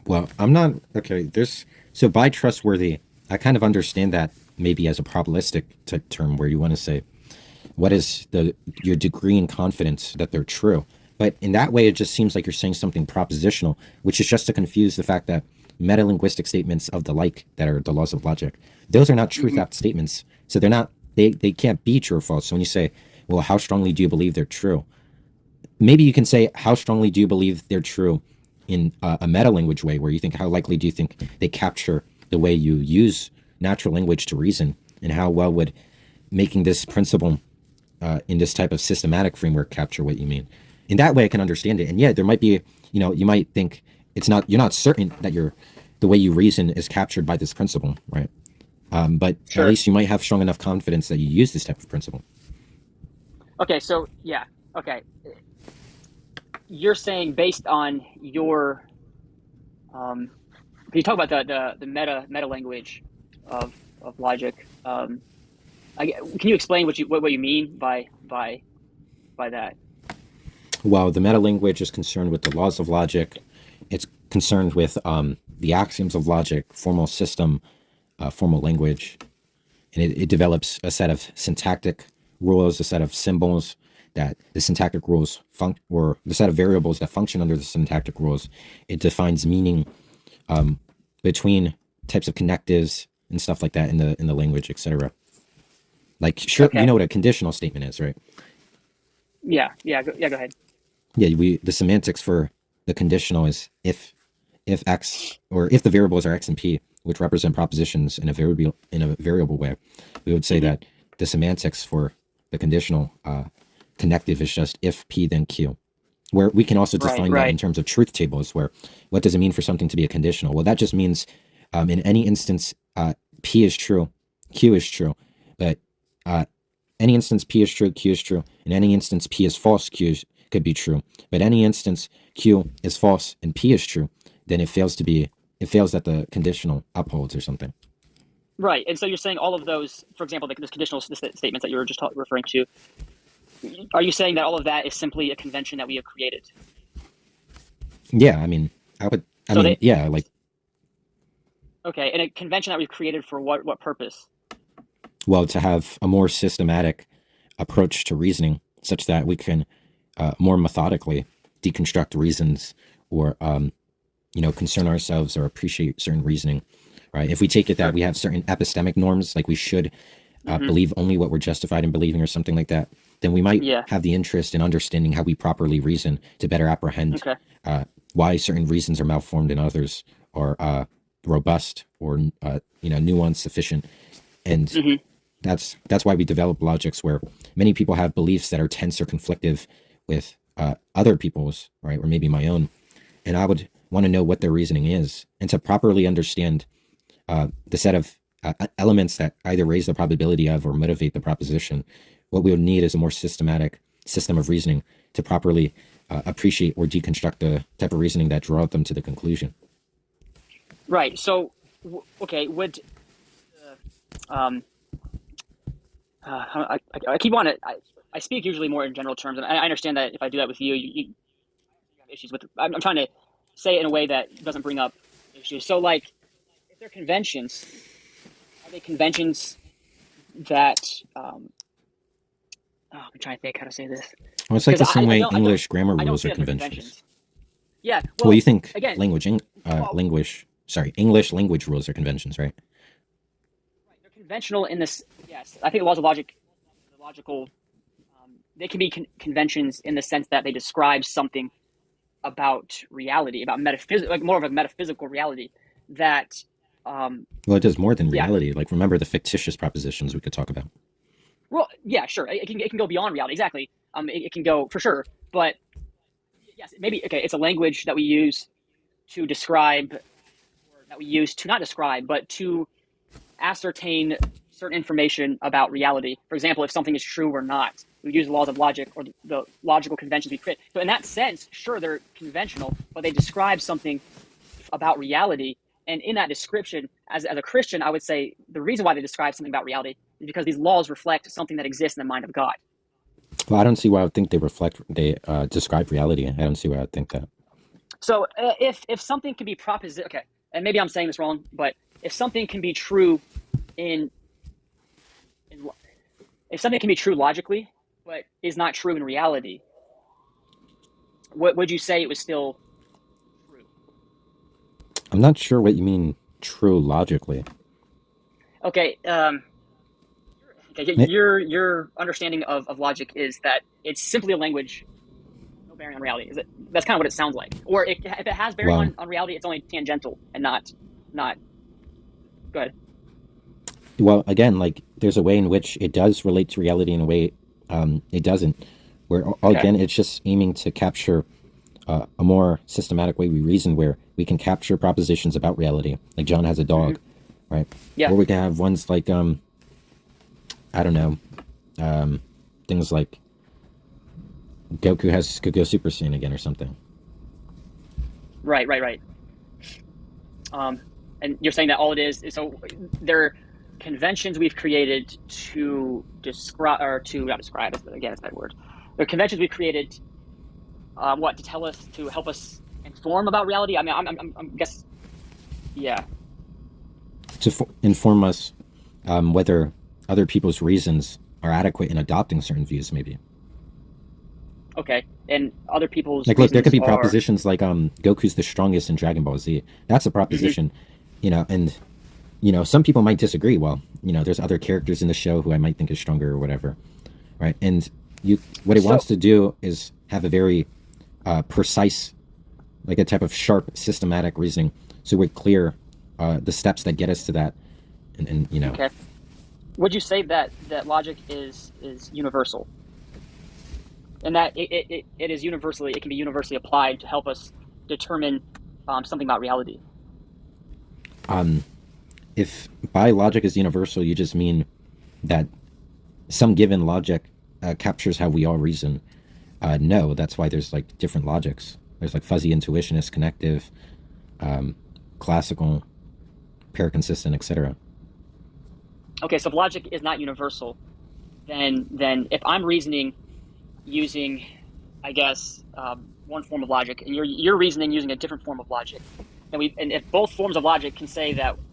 Well, I'm not, okay, so by trustworthy, I kind of understand that maybe as a probabilistic type term where you want to say, what is your degree in confidence that they're true? But in that way, it just seems like you're saying something propositional, which is just to confuse the fact that metalinguistic statements of the like that are the laws of logic, those are not true fact statements. So they're not, they can't be true or false. So when you say, well, how strongly do you believe they're true? Maybe you can say, how strongly do you believe they're true in a metalanguage way, where you think, how likely do you think they capture the way you use natural language to reason, and how well would making this principle in this type of systematic framework capture what you mean? In that way, I can understand it. And yeah, there might be, you might think you're not certain that the way you reason is captured by this principle, right? But at least you might have strong enough confidence that you use this type of principle. Okay, so yeah, okay. You're saying based on your, you talk about the meta language of logic. Can you explain what you mean by that? Well, the meta language is concerned with the laws of logic. It's concerned with the axioms of logic, formal system, formal language, and it develops a set of syntactic rules, a set of symbols that the syntactic rules or the set of variables that function under the syntactic rules. It defines meaning between types of connectives and stuff like that in the language, etc. Like, sure, Okay. you know what a conditional statement is, right? Yeah. Go ahead. Yeah, the semantics for the conditional is if x, or if the variables are x and p, which represent propositions in a variable way, we would say that the semantics for the conditional connective is just if p then q. Where we can also define that in terms of truth tables, where what does it mean for something to be a conditional? Well, that just means in any instance p is true, q is true, but any instance p is true, q is true. In any instance p is false, could be true. But any instance q is false and p is true, then it fails that the conditional upholds or something. Right. And so you're saying all of those, for example, this conditional statements that you were just referring to, are you saying that all of that is simply a convention that we have created? Yeah, I mean, yeah, like. Okay, and a convention that we've created for what purpose? Well, to have a more systematic approach to reasoning, such that we can more methodically deconstruct reasons, or concern ourselves or appreciate certain reasoning, right? If we take it that we have certain epistemic norms, like we should believe only what we're justified in believing or something like that, then we might have the interest in understanding how we properly reason to better apprehend why certain reasons are malformed and others are robust or nuanced, sufficient. And that's why we develop logics where many people have beliefs that are tense or conflictive with other people's, right, or maybe my own. And I would want to know what their reasoning is, and to properly understand the set of elements that either raise the probability of or motivate the proposition. What we would need is a more systematic system of reasoning to properly appreciate or deconstruct the type of reasoning that draw them to the conclusion. Right. So, okay, I keep on it. I speak usually more in general terms, and I understand that if I do that with you have issues with. I'm trying to say it in a way that doesn't bring up issues. So, like, if they're conventions, are they conventions that? I'm trying to think how to say this. Well, it's like the same way English grammar rules are conventions. Yeah. Well, you think again, English language rules are conventions, right? Right. They're conventional in this. Yes, I think the laws of logic, the logical, they can be conventions in the sense that they describe something about reality, about metaphysics, like more of a metaphysical reality that. Well, it does more than reality. Like, remember the fictitious propositions we could talk about. Well, yeah, sure. It can go beyond reality. Exactly. It can go for sure. But yes, maybe it's a language that we use to describe, or that we use to not describe, but to ascertain certain information about reality. For example, if something is true or not, we use the laws of logic or the logical conventions we create. So in that sense, sure, they're conventional, but they describe something about reality. And in that description, as a Christian, I would say the reason why they describe something about reality is because these laws reflect something that exists in the mind of God. Well, I don't see why I would think they describe reality. I don't see why I would think that. So if something can be okay, and maybe I'm saying this wrong, but if something can be true if something can be true logically, but is not true in reality, what would you say it was still true? I'm not sure what you mean true logically. Okay. Your understanding of logic is that it's simply a language, no bearing on reality. That's kind of what it sounds like. Or if it has bearing on reality, it's only tangential and not. Go ahead. Well, again, like, there's a way in which it does relate to reality in a way it doesn't. Where again, it's just aiming to capture a more systematic way we reason, where we can capture propositions about reality. Like, John has a dog, right? Yeah. Or we can have ones like I don't know, things like Goku could go Super Saiyan again or something. Right. And you're saying that all it is so they're conventions we've created to describe, or to not describe, again, it's a bad word. They're conventions we've created, to help us inform about reality. I mean, I'm guess Yeah. to inform us whether other people's reasons are adequate in adopting certain views, maybe. Okay. And other people's Like, look, there could reasons be are. propositions like Goku's the strongest in Dragon Ball Z. That's a proposition, and some people might disagree. Well, there's other characters in the show who I might think is stronger or whatever, right? And what it wants to do is have a very precise, like a type of sharp, systematic reasoning, so we're clear the steps that get us to that, and Okay. Would you say that logic is universal, and that it is universally, it can be universally applied to help us determine something about reality? If by logic is universal, you just mean that some given logic captures how we all reason. No, that's why there's like different logics. There's like fuzzy intuitionist, connective, classical, paraconsistent, etc. Okay, so if logic is not universal, then if I'm reasoning using, I guess, one form of logic, and you're reasoning using a different form of logic, and if both forms of logic can say that what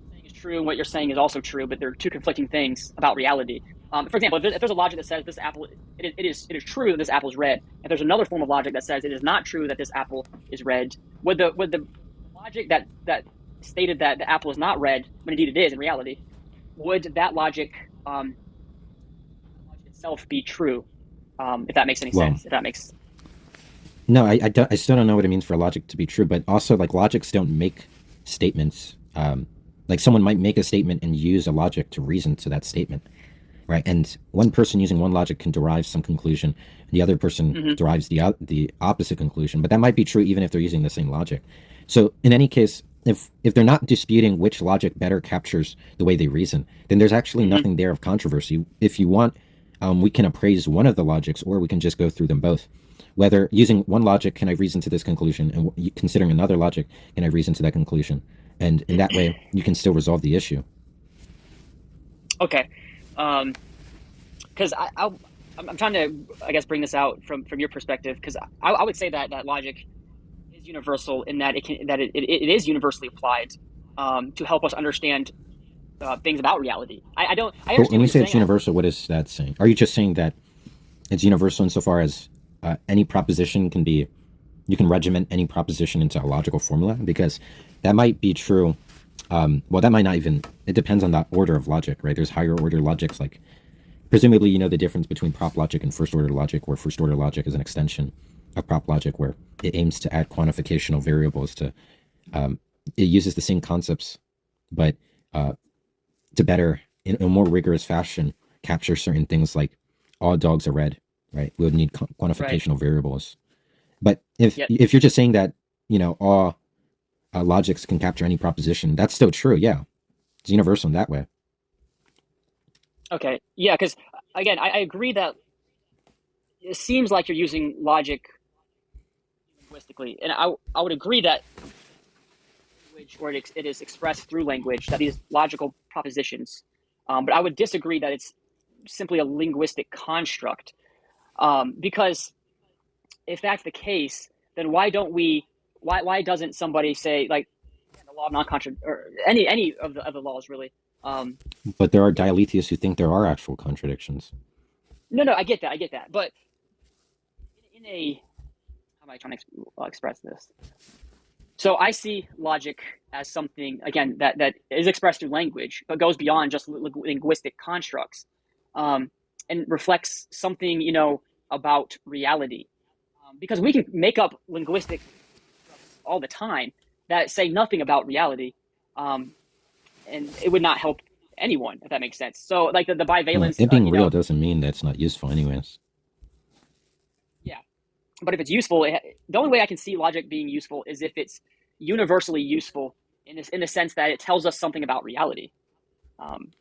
I'm saying is true and what you're saying is also true, but they're two conflicting things about reality. For example, if there's a logic that says this apple, it is true that this apple is red, if there's another form of logic that says it is not true that this apple is red, would the logic that stated that the apple is not red, when indeed it is in reality, would that logic itself be true? If that makes any sense. If that makes. No, I still don't know what it means for logic to be true, but also like logics don't make statements. Like someone might make a statement and use a logic to reason to that statement, right? And one person using one logic can derive some conclusion, and the other person derives the opposite conclusion. But that might be true even if they're using the same logic. So in any case, if they're not disputing which logic better captures the way they reason, then there's actually nothing there of controversy. If you want, we can appraise one of the logics, or we can just go through them both. Whether using one logic, can I reason to this conclusion, and considering another logic, can I reason to that conclusion? And in that way, you can still resolve the issue. Okay. Because I'm trying to, I guess, bring this out from your perspective, because I would say that logic is universal in that it is universally applied to help us understand things about reality. I understand. But when we say it's universal, what is that saying? Are you just saying that it's universal insofar as any proposition you can regiment any proposition into a logical formula? Because that might be true. Well, that might not even, it depends on the order of logic, right? There's higher order logics, like presumably you know the difference between prop logic and first order logic, where first order logic is an extension of prop logic, where it aims to add quantificational variables to, it uses the same concepts, but to better, in a more rigorous fashion, capture certain things like all dogs are red, right? We would need quantificational variables. But if you're just saying that, all logics can capture any proposition, that's still true. Yeah, it's universal in that way. Okay, yeah, because again, I agree that it seems like you're using logic linguistically, and I would agree that language, or it is expressed through language, that these logical propositions, but I would disagree that it's simply a linguistic construct, because if that's the case, then why doesn't somebody say, like, the law of non-contradiction, or any of the laws really? But there are dialetheists who think there are actual contradictions. No, I get that, but in a, how am I trying to express this? So I see logic as something, again, that is expressed through language, but goes beyond just linguistic constructs, and reflects something, about reality. Because we can make up linguistic constructs all the time that say nothing about reality, and it would not help anyone, if that makes sense. So, like the bivalence, it being real doesn't mean that it's not useful, anyways. Yeah, but if it's useful, the only way I can see logic being useful is if it's universally useful in the sense that it tells us something about reality.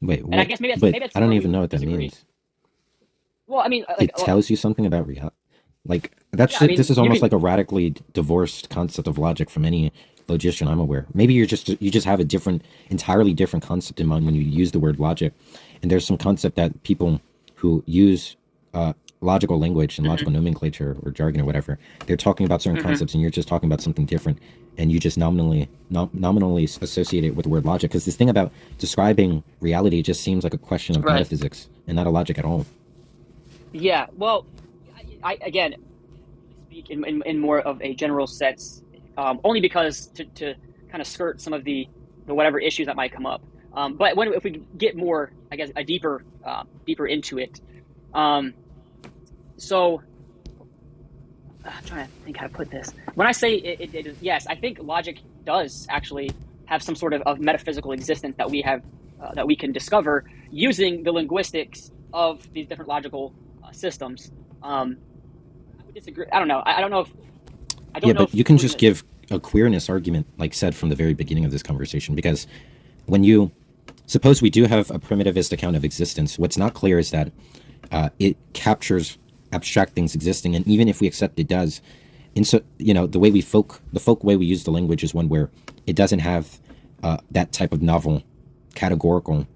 Wait, and I guess maybe that's I don't even know what that means. Well, I mean, it tells you something about reality. Like that's this is almost like a radically divorced concept of logic from any logician I'm aware. Maybe you just have a entirely different concept in mind when you use the word logic. And there's some concept that people who use logical language and logical nomenclature or jargon or whatever, they're talking about certain concepts and you're just talking about something different, and you just nominally associate it with the word logic, because this thing about describing reality just seems like a question of metaphysics and not a logic at all. Yeah, well, I again speak in more of a general sense, only because to kind of skirt some of the whatever issues that might come up. But if we get more, I guess, a deeper into it. So I'm trying to think how to put this. When I say it is, yes, I think logic does actually have some sort of metaphysical existence that we have that we can discover using the linguistics of these different logical systems. I would disagree. I don't know. I don't know if. I don't know. But you can just give a queerness argument, like said from the very beginning of this conversation, because when you suppose we do have a primitivist account of existence, what's not clear is that it captures abstract things existing, and even if we accept it does, the way the folk way we use the language is one where it doesn't have that type of novel categorical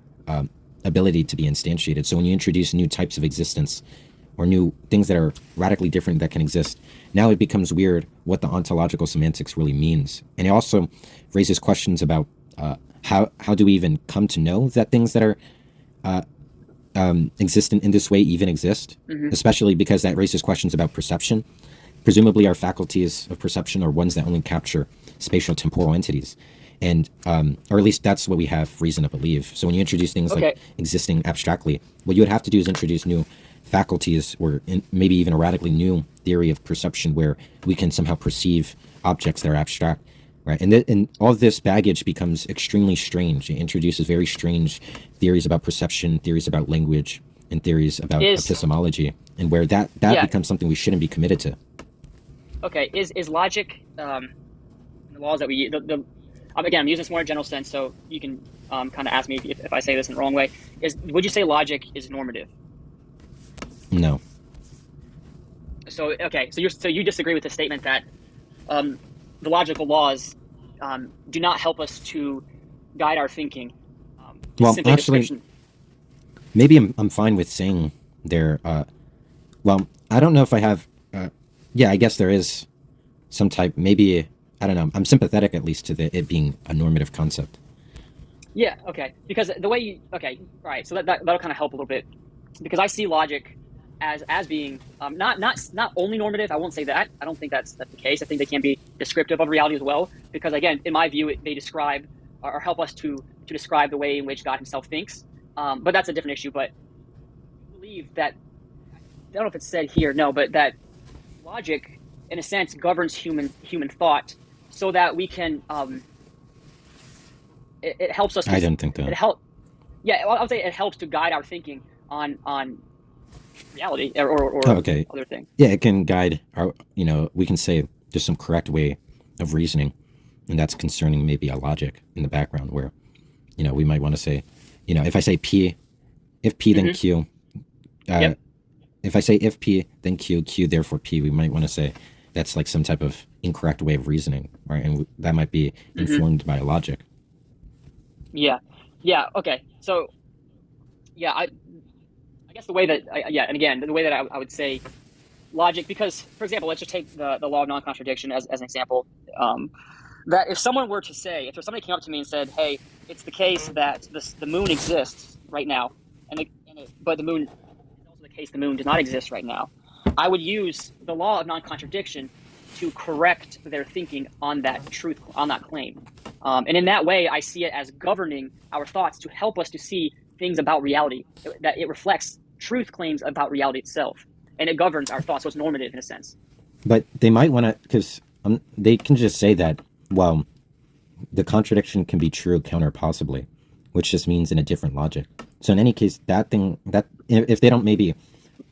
ability to be instantiated. So when you introduce new types of existence or new things that are radically different that can exist, now it becomes weird what the ontological semantics really means. And it also raises questions about how do we even come to know that things that are existent in this way even exist, especially because that raises questions about perception. Presumably our faculties of perception are ones that only capture spatial temporal entities, and or at least that's what we have reason to believe. So when you introduce things like existing abstractly, what you would have to do is introduce new faculties, or maybe even a radically new theory of perception where we can somehow perceive objects that are abstract, right? And all of this baggage becomes extremely strange. It introduces very strange theories about perception, theories about language, and theories about epistemology, and where that becomes something we shouldn't be committed to. Okay, is logic the laws that we again, I'm using this more in a general sense, so you can kind of ask me if I say this in the wrong way. Would you say logic is normative? No. So you disagree with the statement that the logical laws do not help us to guide our thinking. Well, actually, maybe I'm fine with saying there. Well, I don't know if I have. Yeah, I guess there is some type. Maybe I don't know. I'm sympathetic at least to it being a normative concept. Yeah. Okay. Because the way you. Okay. Right. So that'll kind of help a little bit, because I see logic as being not only normative. I won't say that. I don't think that's the case. I think they can be descriptive of reality as well, because again, in my view, they describe or help us to describe the way in which God himself thinks. But that's a different issue. But I believe that, I don't know if it's said here, no, but that logic, in a sense, governs human thought, so that we can. It helps us. I don't think that. Yeah, I would say it helps to guide our thinking on reality or other things. Yeah, it can guide our. We can say there's some correct way of reasoning, and that's concerning maybe a logic in the background where, we might want to say, if I say P, if P then Q, if I say if P then Q, Q therefore P, we might want to say that's like some type of incorrect way of reasoning, right? And that might be informed by logic. Yeah. Okay. So, yeah, I guess the way that and again, the way that I would say logic, because, for example, let's just take the law of non-contradiction as an example. That if someone were to say, if somebody came up to me and said, "Hey, it's the case that the moon exists right now, but the moon is also the case the moon does not exist right now," I would use the law of non-contradiction to correct their thinking on that claim. And in that way, I see it as governing our thoughts to help us to see things about reality, that it reflects truth claims about reality itself, and it governs our thoughts. So it's normative in a sense. But they might want to, because they can just say that, well, the contradiction can be true counter possibly, which just means in a different logic. So in any case, that if they don't maybe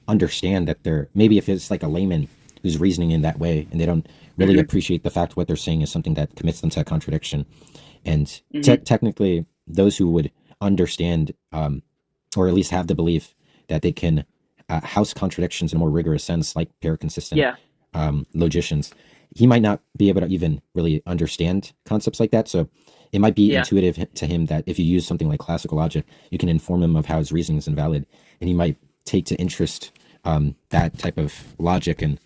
understand that maybe if it's like a layman who's reasoning in that way and they don't really appreciate the fact what they're saying is something that commits them to a contradiction, and technically those who would understand or at least have the belief that they can house contradictions in a more rigorous sense, like paraconsistent logicians, he might not be able to even really understand concepts like that. So it might be intuitive to him that if you use something like classical logic, you can inform him of how his reasoning is invalid, and he might take to interest that type of logic and,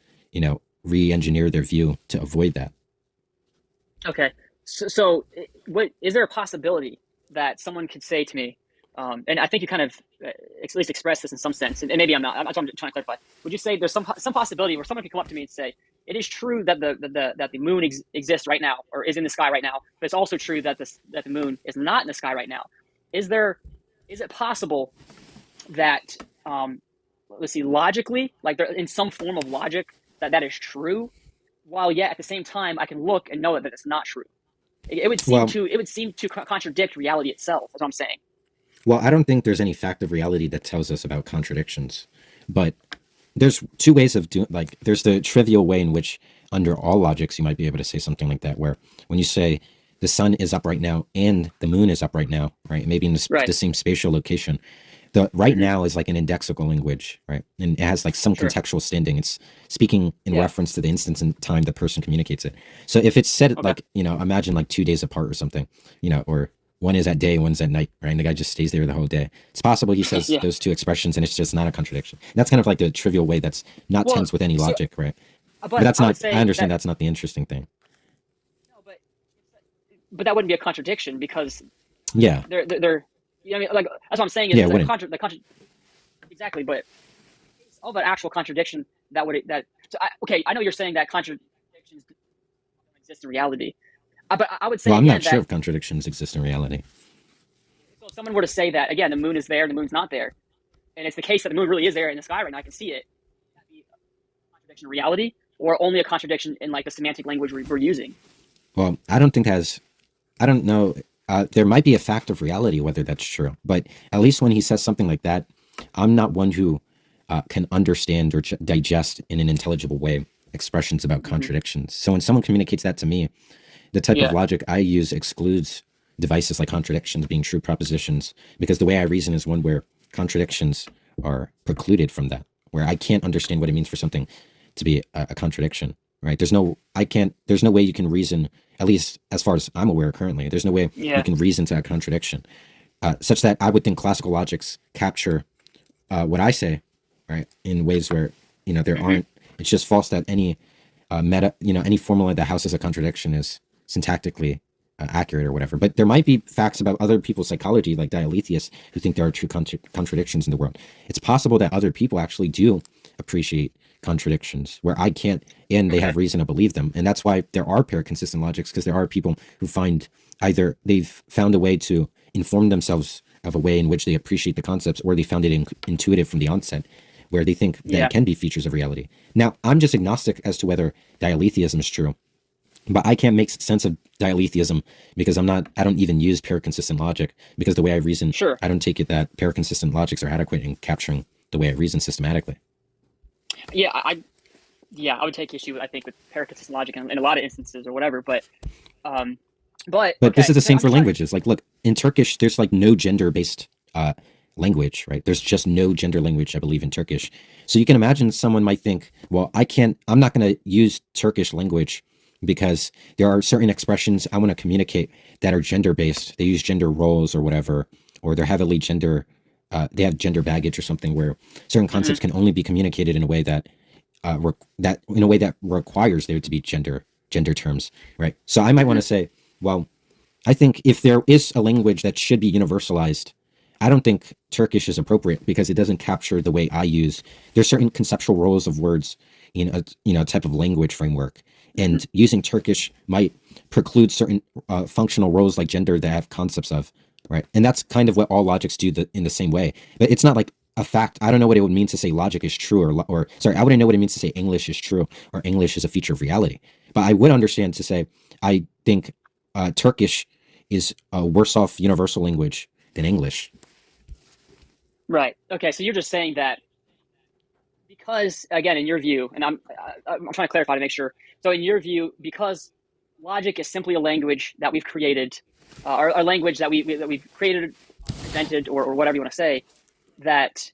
re-engineer their view to avoid that. Okay. So what is there a possibility that someone could say to me, and I think you kind of at least express this in some sense, and maybe I'm not. I'm trying to clarify. Would you say there's some possibility where someone could come up to me and say, it is true that the moon exists right now, or is in the sky right now, but it's also true that the moon is not in the sky right now? Is it possible that let's see, logically, like there in some form of logic that is true, while yet at the same time I can look and know that it's not true? It would seem to contradict reality itself. That's what I'm saying. Well, I don't think there's any fact of reality that tells us about contradictions, but there's two ways of doing, like, there's the trivial way in which under all logics you might be able to say something like that, where when you say the sun is up right now and the moon is up right now, right, maybe in the same spatial location, the right now is like an indexical language, right, and it has like some contextual standing. It's speaking in reference to the instance in time the person communicates it. So if it's said like, imagine like 2 days apart or something, or one is at day, one's at night, right? And the guy just stays there the whole day. It's possible he says those two expressions and it's just not a contradiction. And that's kind of like the trivial way that's not tense with any logic, right? But that's not, I understand that's not the interesting thing. No, but that wouldn't be a contradiction because they're I mean, like, that's what I'm saying is exactly, but it's all about actual contradiction I know you're saying that contradictions don't exist in reality. But I would say, I'm not sure if contradictions exist in reality. So if someone were to say that, again, the moon is there, the moon's not there, and it's the case that the moon really is there in the sky right now, I can see it, would that be a contradiction in reality, or only a contradiction in like the semantic language we're using? Well, I don't know. There might be a fact of reality, whether that's true, but at least when he says something like that, I'm not one who can understand or digest in an intelligible way expressions about contradictions. So when someone communicates that to me, the type of logic I use excludes devices like contradictions being true propositions, because the way I reason is one where contradictions are precluded from that, where I can't understand what it means for something to be a contradiction, right? There's no way you can reason, at least as far as I'm aware currently, there's no way you can reason to a contradiction, such that I would think classical logics capture what I say, right, in ways where, there aren't, it's just false that any any formula that houses a contradiction is syntactically accurate or whatever. But there might be facts about other people's psychology, like Dialetheism, who think there are true contradictions in the world. It's possible that other people actually do appreciate contradictions where I can't, and they have reason to believe them. And that's why there are pair-consistent logics, because there are people who find either they've found a way to inform themselves of a way in which they appreciate the concepts, or they found it intuitive from the onset, where they think that it can be features of reality. Now, I'm just agnostic as to whether Dialetheism is true, but I can't make sense of Dialetheism because I don't even use pair-consistent logic, because the way I reason, I don't take it that pair-consistent logics are adequate in capturing the way I reason systematically. Yeah, I would take issue, I think, with pair-consistent logic in a lot of instances or whatever, but this is the same for languages. Like, look, in Turkish, there's like no gender-based language, right? There's just no gender language, I believe, in Turkish. So you can imagine someone might think, well, I'm not going to use Turkish language because there are certain expressions I want to communicate that are gender-based. They use gender roles or whatever, or they're heavily they have gender baggage or something, where certain concepts can only be communicated in a way that requires there to be gender terms, right? So I might want to say, well, I think if there is a language that should be universalized, I don't think Turkish is appropriate because it doesn't capture the way I use. There's certain conceptual roles of words in a type of language framework, and using Turkish might preclude certain functional roles like gender that have concepts of, right? And that's kind of what all logics do in the same way. But it's not like a fact. I don't know what it would mean to say logic is true, I wouldn't know what it means to say English is true or English is a feature of reality. But I would understand to say I think Turkish is a worse off universal language than English. Right. Okay. So you're just saying that because, again, in your view, and I'm trying to clarify to make sure. So in your view, because logic is simply a language that we've created, or a language that we've created, invented, or whatever you want to say, that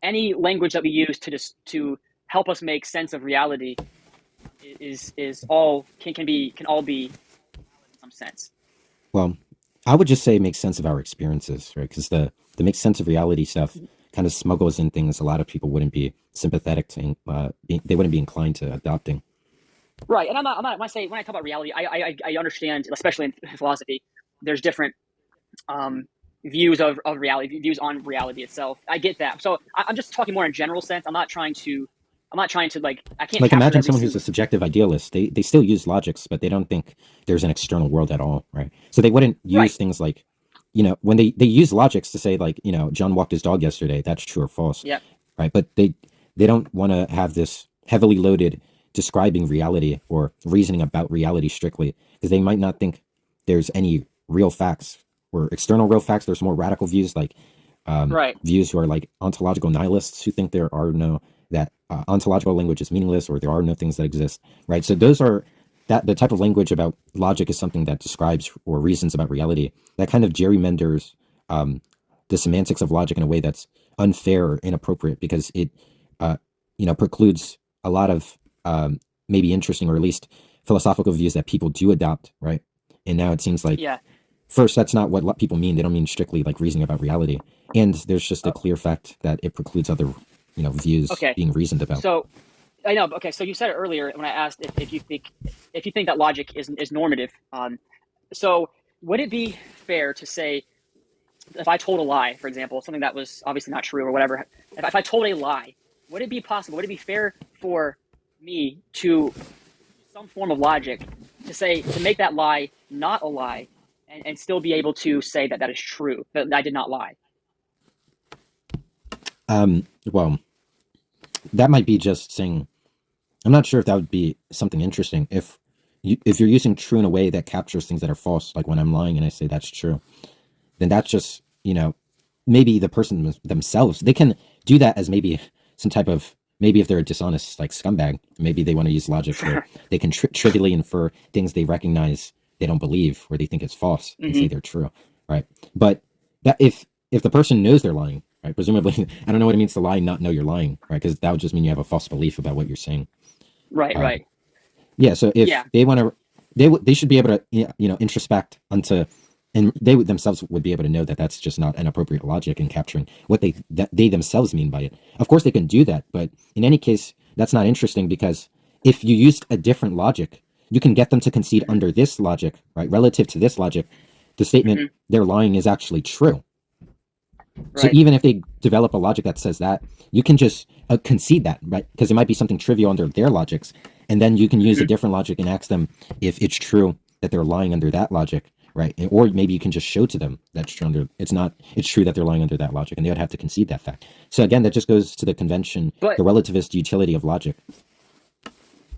any language that we use to help us make sense of reality can all be in some sense. Well, I would just say make sense of our experiences, right? Because the make sense of reality stuff kind of smuggles in things a lot of people wouldn't be sympathetic to they wouldn't be inclined to adopting. Right, and I'm not when I talk about reality, I understand, especially in philosophy, there's different views of reality, views on reality itself. I get that. So I'm just talking more in general sense. I'm not trying to like, I can't Like capture imagine every someone who's a subjective idealist. They still use logics, but they don't think there's an external world at all, right? So they wouldn't use Right. things like, when they use logics to say like, John walked his dog yesterday, that's true or false. Yeah. Right. But they don't want to have this heavily loaded describing reality or reasoning about reality strictly, because they might not think there's any real facts or external real facts. There's more radical views like Right. views who are like ontological nihilists, who think there are no that ontological language is meaningless, or there are no things that exist, right? So those are the type of language about logic is something that describes or reasons about reality, that kind of gerrymanders the semantics of logic in a way that's unfair or inappropriate, because it precludes a lot of maybe interesting or at least philosophical views that people do adopt, right? And now it seems like, Yeah. first, that's not what people mean. They don't mean strictly like reasoning about reality, and there's just a clear fact that it precludes other views being reasoned about. So I know. Okay, so you said it earlier when I asked if you think that logic is normative. So would it be fair to say, if I told a lie, for example, something that was obviously not true or whatever, if I told a lie, would it be possible? Would it be fair for me to some form of logic to make that lie not a lie, and still be able to say that is true, that I did not lie? Well, that might be just saying. I'm not sure if that would be something interesting if you're using true in a way that captures things that are false. Like when I'm lying and I say that's true, then that's just maybe the person themselves, they can do that as maybe some type of, maybe if they're a dishonest like scumbag, maybe they want to use logic where they can trivially infer things they recognize they don't believe or they think it's false and say they're true, right? But that if the person knows they're lying, right, presumably, I don't know what it means to lie and not know you're lying, right? Because that would just mean you have a false belief about what you're saying. Right. Yeah. So if they want to, they should be able to introspect onto, and they themselves would be able to know that that's just not an appropriate logic in capturing what they themselves mean by it. Of course, they can do that, but in any case, that's not interesting, because if you used a different logic, you can get them to concede under this logic, right? Relative to this logic, the statement they're lying is actually true. Right. So even if they develop a logic that says that, you can just concede that, right? Because it might be something trivial under their logics, and then you can use a different logic and ask them if it's true that they're lying under that logic, right? Or maybe you can just show to them that's true under, it's true that they're lying under that logic, and they would have to concede that fact. So again, that just goes to the convention, the relativist utility of logic.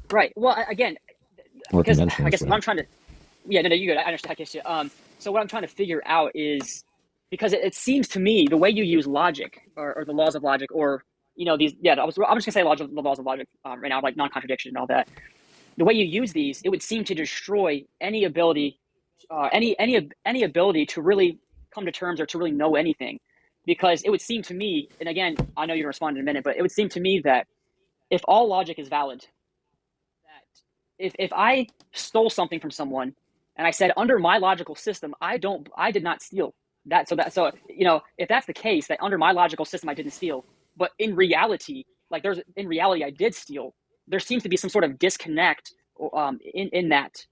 Right. Well, again, or because conventional. I guess what I'm trying to, you good. I understand. I guess, so what I'm trying to figure out is, because it seems to me the way you use logic or the laws of logic, or these, I'm just gonna say the laws of logic right now, like non-contradiction and all that. The way you use these, it would seem to destroy any ability, any ability to really come to terms or to really know anything, because it would seem to me, and again, I know you're gonna respond in a minute, but it would seem to me that if all logic is valid, that if I stole something from someone and I said under my logical system I did not steal that, so if that's the case, that under my logical system I didn't steal, but in reality I did steal, there seems to be some sort of disconnect in that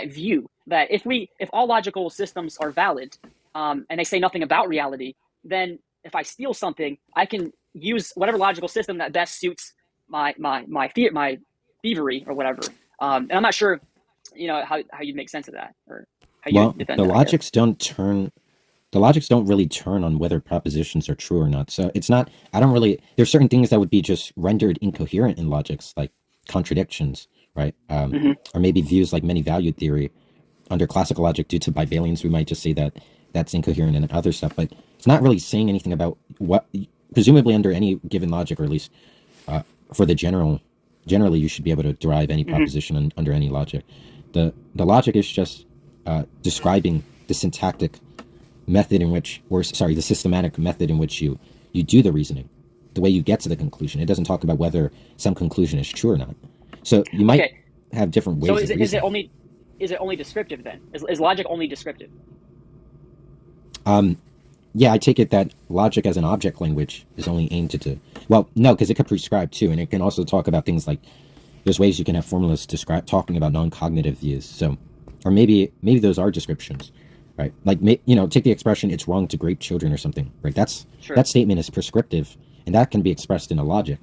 view, that if all logical systems are valid and they say nothing about reality, then if I steal something, I can use whatever logical system that best suits my thievery or whatever. And I'm not sure, how you'd make sense of that, or how you defend the that, logics don't turn. The logics don't really turn on whether propositions are true or not. So it's not. There's certain things that would be just rendered incoherent in logics, like contradictions, right? Or maybe views like many-valued theory under classical logic due to Bibalians. We might just say that that's incoherent and other stuff, but it's not really saying anything about what, presumably under any given logic, or at least for the generally you should be able to derive any proposition under any logic. The logic is just describing the syntactic method in which, the systematic method in which you do the reasoning, the way you get to the conclusion. It doesn't talk about whether some conclusion is true or not. So you might have different ways. So is it only descriptive then? Is logic only descriptive? yeah, I take it that logic as an object language is only aimed to well, no, because it could prescribe too, and it can also talk about things like there's ways you can have formulas describe talking about non-cognitive views. So, or maybe those are descriptions, right? Like, take the expression "it's wrong to grape children" or something, right? That statement is prescriptive, and that can be expressed in a logic.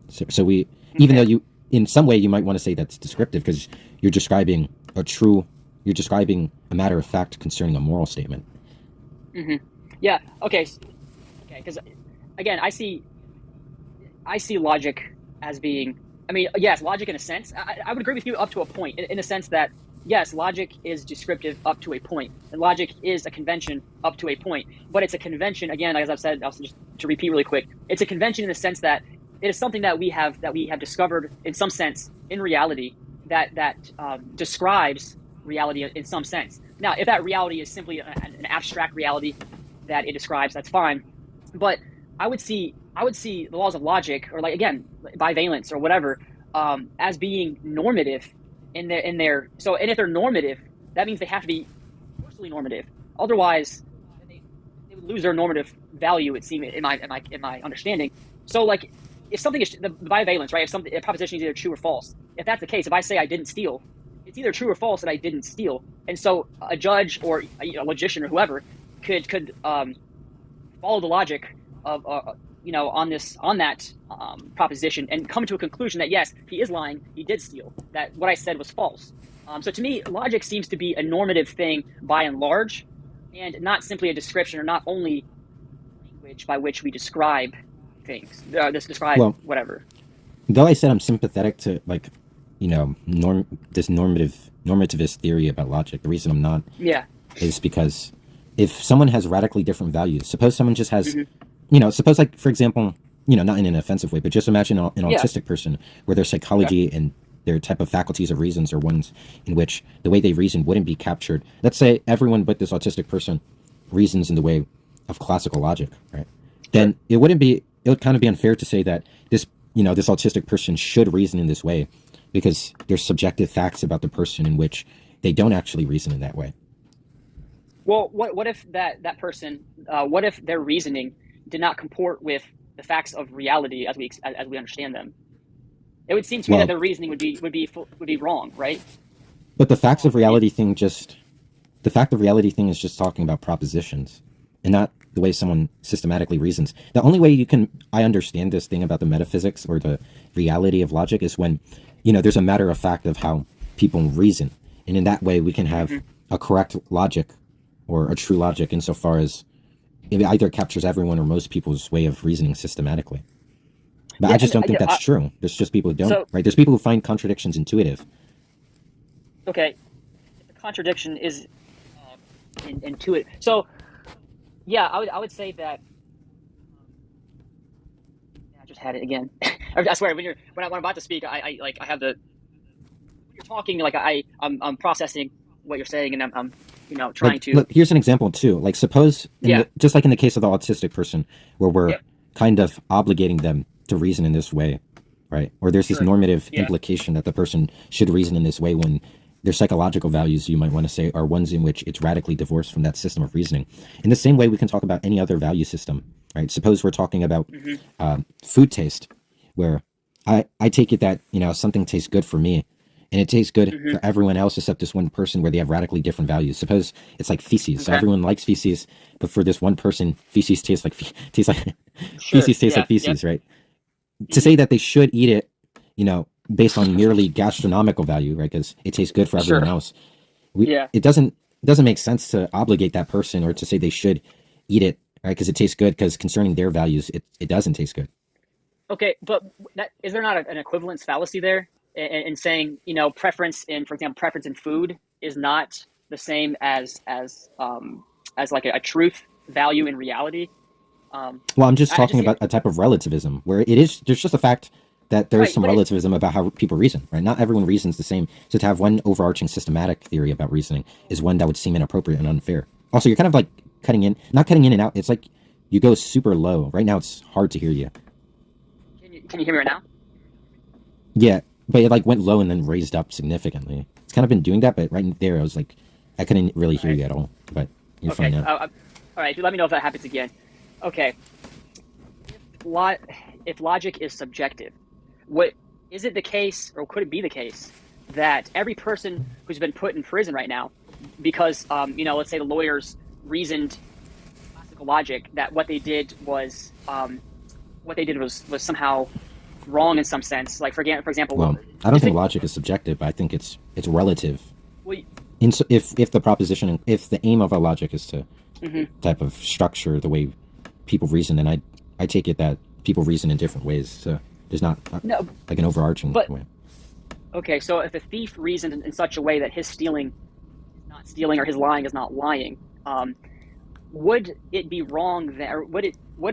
So we, even though you, in some way, you might want to say that's descriptive because you're describing a matter of fact concerning a moral statement. Yeah. Okay. Because again, I see logic as being. I mean, yes, logic in a sense. I would agree with you up to a point, in the sense that yes, logic is descriptive up to a point, and logic is a convention up to a point. But it's a convention, again, as I've said, also just to repeat really quick, it's a convention in the sense that it is something that we have discovered in some sense in reality that describes reality in some sense. Now, if that reality is simply an abstract reality that it describes, that's fine. But I would see the laws of logic, or like again, bivalence or whatever, as being normative in their. So, and if they're normative, that means they have to be universally normative. Otherwise, they would lose their normative value. It seems in my understanding. So, like, if something is the bivalence, right? If a proposition is either true or false. If that's the case, if I say I didn't steal, it's either true or false that I didn't steal. And so, a judge or a logician or whoever could follow the logic of on that proposition and come to a conclusion that yes, he is lying, he did steal, that what I said was false. So to me, logic seems to be a normative thing by and large, and not simply a description, or not only language by which we describe things. Whatever. Though I said I'm sympathetic to this normativist theory about logic, the reason I'm not is because if someone has radically different values, suppose someone just has suppose, like, for example, not in an offensive way, but just imagine an autistic person where their psychology and their type of faculties of reasons are ones in which the way they reason wouldn't be captured. Let's say everyone but this autistic person reasons in the way of classical logic, right? Then it would kind of be unfair to say that this autistic person should reason in this way, because there's subjective facts about the person in which they don't actually reason in that way. Well, what if that person, what if their reasoning did not comport with the facts of reality as we understand them? It would seem to me that their reasoning would be wrong, right? But the facts of reality thing is just talking about propositions, and not the way someone systematically reasons. The only way I understand this thing about the metaphysics or the reality of logic is when, there's a matter of fact of how people reason, and in that way we can have a correct logic or a true logic insofar as it either captures everyone or most people's way of reasoning systematically. But I just don't think that's true. There's just people who don't, right? There's people who find contradictions intuitive. Okay. The contradiction is intuitive. So, yeah, I would say that. I just had it again. I swear, when I'm about to speak, I have the. When you're talking, like I'm processing what you're saying, and I'm trying to. Look, here's an example too. Like, suppose, just like in the case of the autistic person, where we're kind of obligating them to reason in this way, right? Or there's this normative implication that the person should reason in this way when their psychological values, you might want to say, are ones in which it's radically divorced from that system of reasoning. In the same way, we can talk about any other value system, right? Suppose we're talking about food taste, where I take it that something tastes good for me, and it tastes good for everyone else except this one person, where they have radically different values. Suppose it's like feces. So everyone likes feces, but for this one person, feces tastes like feces like feces, right? To say that they should eat it, based on merely gastronomical value, right? Because it tastes good for everyone else. It doesn't make sense to obligate that person or to say they should eat it, right? Because it tastes good. Because concerning their values, it doesn't taste good. Okay, but is there not an equivalence fallacy there in saying preference in food is not the same as like a truth value in reality? Well, I'm just talking about a type of relativism where there's just a fact that there's some relativism about how people reason, right? Not everyone reasons the same. So to have one overarching systematic theory about reasoning is one that would seem inappropriate and unfair. Also, you're kind of like not cutting in and out. It's like you go super low. Right now, it's hard to hear you. Can you hear me right now? Yeah, but it went low and then raised up significantly. It's kind of been doing that, but right there, I couldn't really hear you at all. But you're fine now. All right, let me know if that happens again. Okay. If logic is subjective, what is it the case, or could it be the case, that every person who's been put in prison right now, because let's say the lawyers reasoned classical logic, that what they did was somehow wrong in some sense? Like for example, Well, I don't think logic is subjective, but I think it's relative. Well, If the proposition, if the aim of our logic is to type of structure the way people reason, then I take it that people reason in different ways. So there's not like an overarching way. Okay, so if a thief reasoned in such a way that his stealing is not stealing or his lying is not lying, would it be wrong there? Would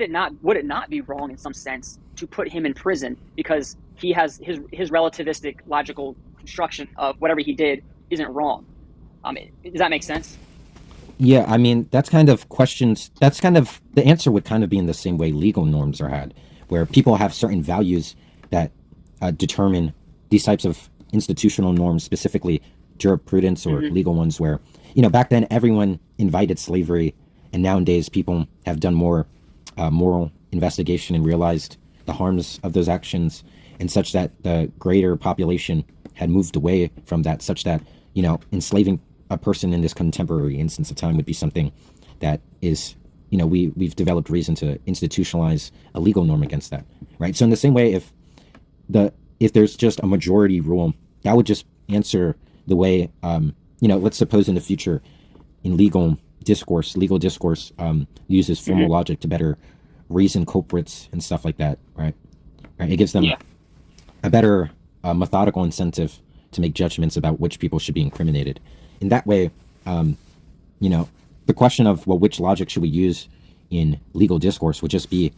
it not be wrong in some sense to put him in prison because he has his relativistic logical construction of whatever he did isn't wrong? Does that make sense? Yeah, I mean, that's kind of questions. That's kind of the answer would kind of be in the same way legal norms are had, where people have certain values that determine these types of institutional norms, specifically jurisprudence or legal ones, where, back then everyone invited slavery, and nowadays people have done more moral investigation and realized the harms of those actions, and such that the greater population had moved away from that, such that, enslaving a person in this contemporary instance of time would be something that is, we've developed reason to institutionalize a legal norm against that, right? So in the same way, if there's just a majority rule, that would just answer the way, let's suppose in the future in legal discourse uses formal logic to better reason culprits and stuff like that, right? It gives them a better methodical incentive to make judgments about which people should be incriminated. In that way, the question of, well, which logic should we use in legal discourse would just be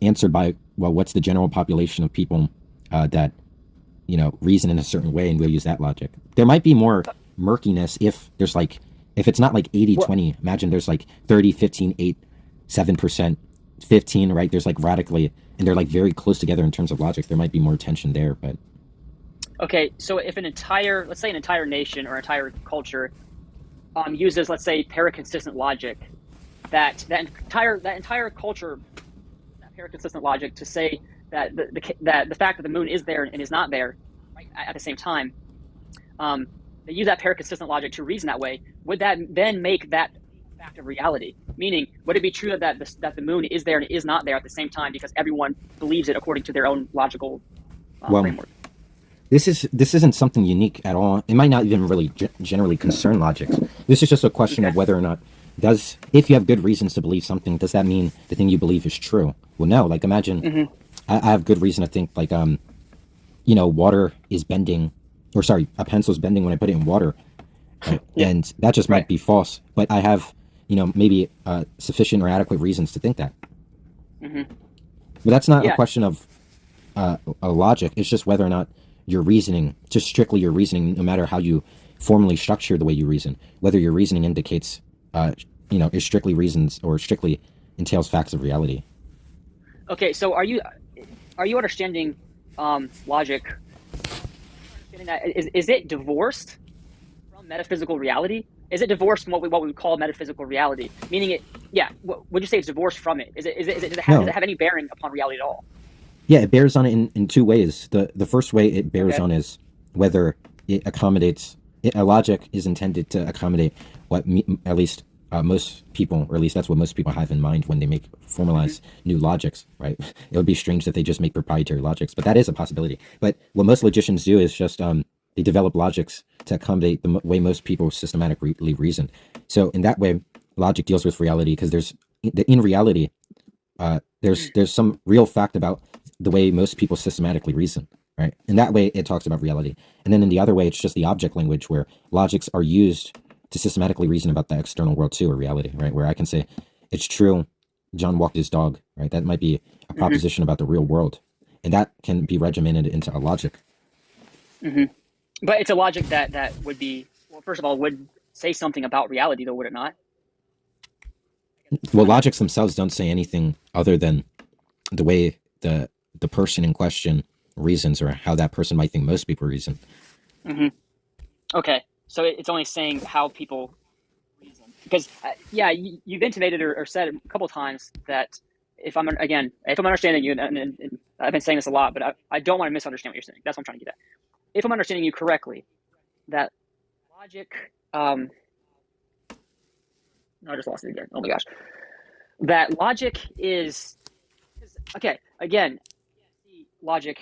answered by, well, what's the general population of people that, reason in a certain way, and we'll use that logic. There might be more murkiness if it's not like 80-20, imagine there's like 30, 15, 8, 7%, 15, right? There's like radically, and they're like very close together in terms of logic. There might be more tension there, but. Okay, so if let's say an entire nation or entire culture uses, let's say, paraconsistent logic, that entire culture, that paraconsistent logic to say that the fact that the moon is there and is not there, right, at the same time, they use that paraconsistent logic to reason that way. Would that then make that a fact of reality? Meaning, would it be true that the moon is there and is not there at the same time because everyone believes it according to their own logical framework? This isn't something unique at all. It might not even really generally concern logics. This is just a question of whether or not if you have good reasons to believe something, does that mean the thing you believe is true? Well, no. Like imagine I have good reason to think like water is bending, or sorry, a pencil is bending when I put it in water, and that just might be false. But I have maybe sufficient or adequate reasons to think that. But that's not a question of a logic. It's just whether or not your reasoning, just strictly your reasoning, no matter how you formally structure the way you reason, whether your reasoning indicates, is strictly reasons or strictly entails facts of reality. Okay, so are you understanding logic? Understanding that is it divorced from metaphysical reality? Is it divorced from what we would call metaphysical reality? Meaning it, would you say it's divorced from it? Does it have any bearing upon reality at all? Yeah, it bears on it in two ways. The first way it bears on is whether it accommodates. A logic is intended to accommodate what at least most people, or at least that's what most people have in mind when they make formalized new logics, right? It would be strange that they just make proprietary logics, but that is a possibility. But what most logicians do is just they develop logics to accommodate the way most people systematically reason. So in that way, logic deals with reality because in reality, there's some real fact about the way most people systematically reason, right? In that way, it talks about reality. And then in the other way, it's just the object language where logics are used to systematically reason about the external world too, or reality, right? Where I can say, it's true, John walked his dog, right? That might be a proposition about the real world. And that can be regimented into a logic. But it's a logic that would be, well, first of all, would say something about reality, though, would it not? Well, logics themselves don't say anything other than the way the person in question reasons, or how that person might think most people reason. Okay, so it's only saying how people reason. because you've intimated or said a couple of times that if I'm understanding you, and I've been saying this a lot, but I don't want to misunderstand what you're saying. That's what I'm trying to get at. If I'm understanding you correctly, that logic, I just lost it again. Oh my gosh, that logic is okay. Again, logic.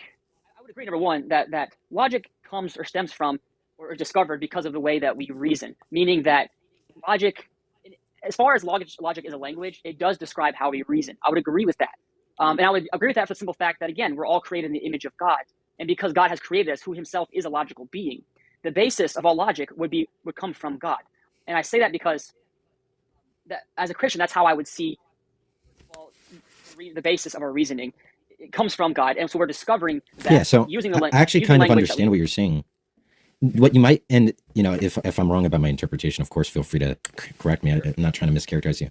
I would agree. Number one, that logic comes or stems from or is discovered because of the way that we reason, meaning that logic, as far as logic is a language, it does describe how we reason. I would agree with that. And I would agree with that for the simple fact that, again, we're all created in the image of God. And because God has created us, who himself is a logical being, the basis of all logic would come from God. And I say that because that, as a Christian, that's how I would see the basis of our reasoning. It comes from God. And so we're discovering that so using the I actually kind of understand what you're saying. What you might, and if I'm wrong about my interpretation, of course, feel free to correct me. I'm not trying to mischaracterize you.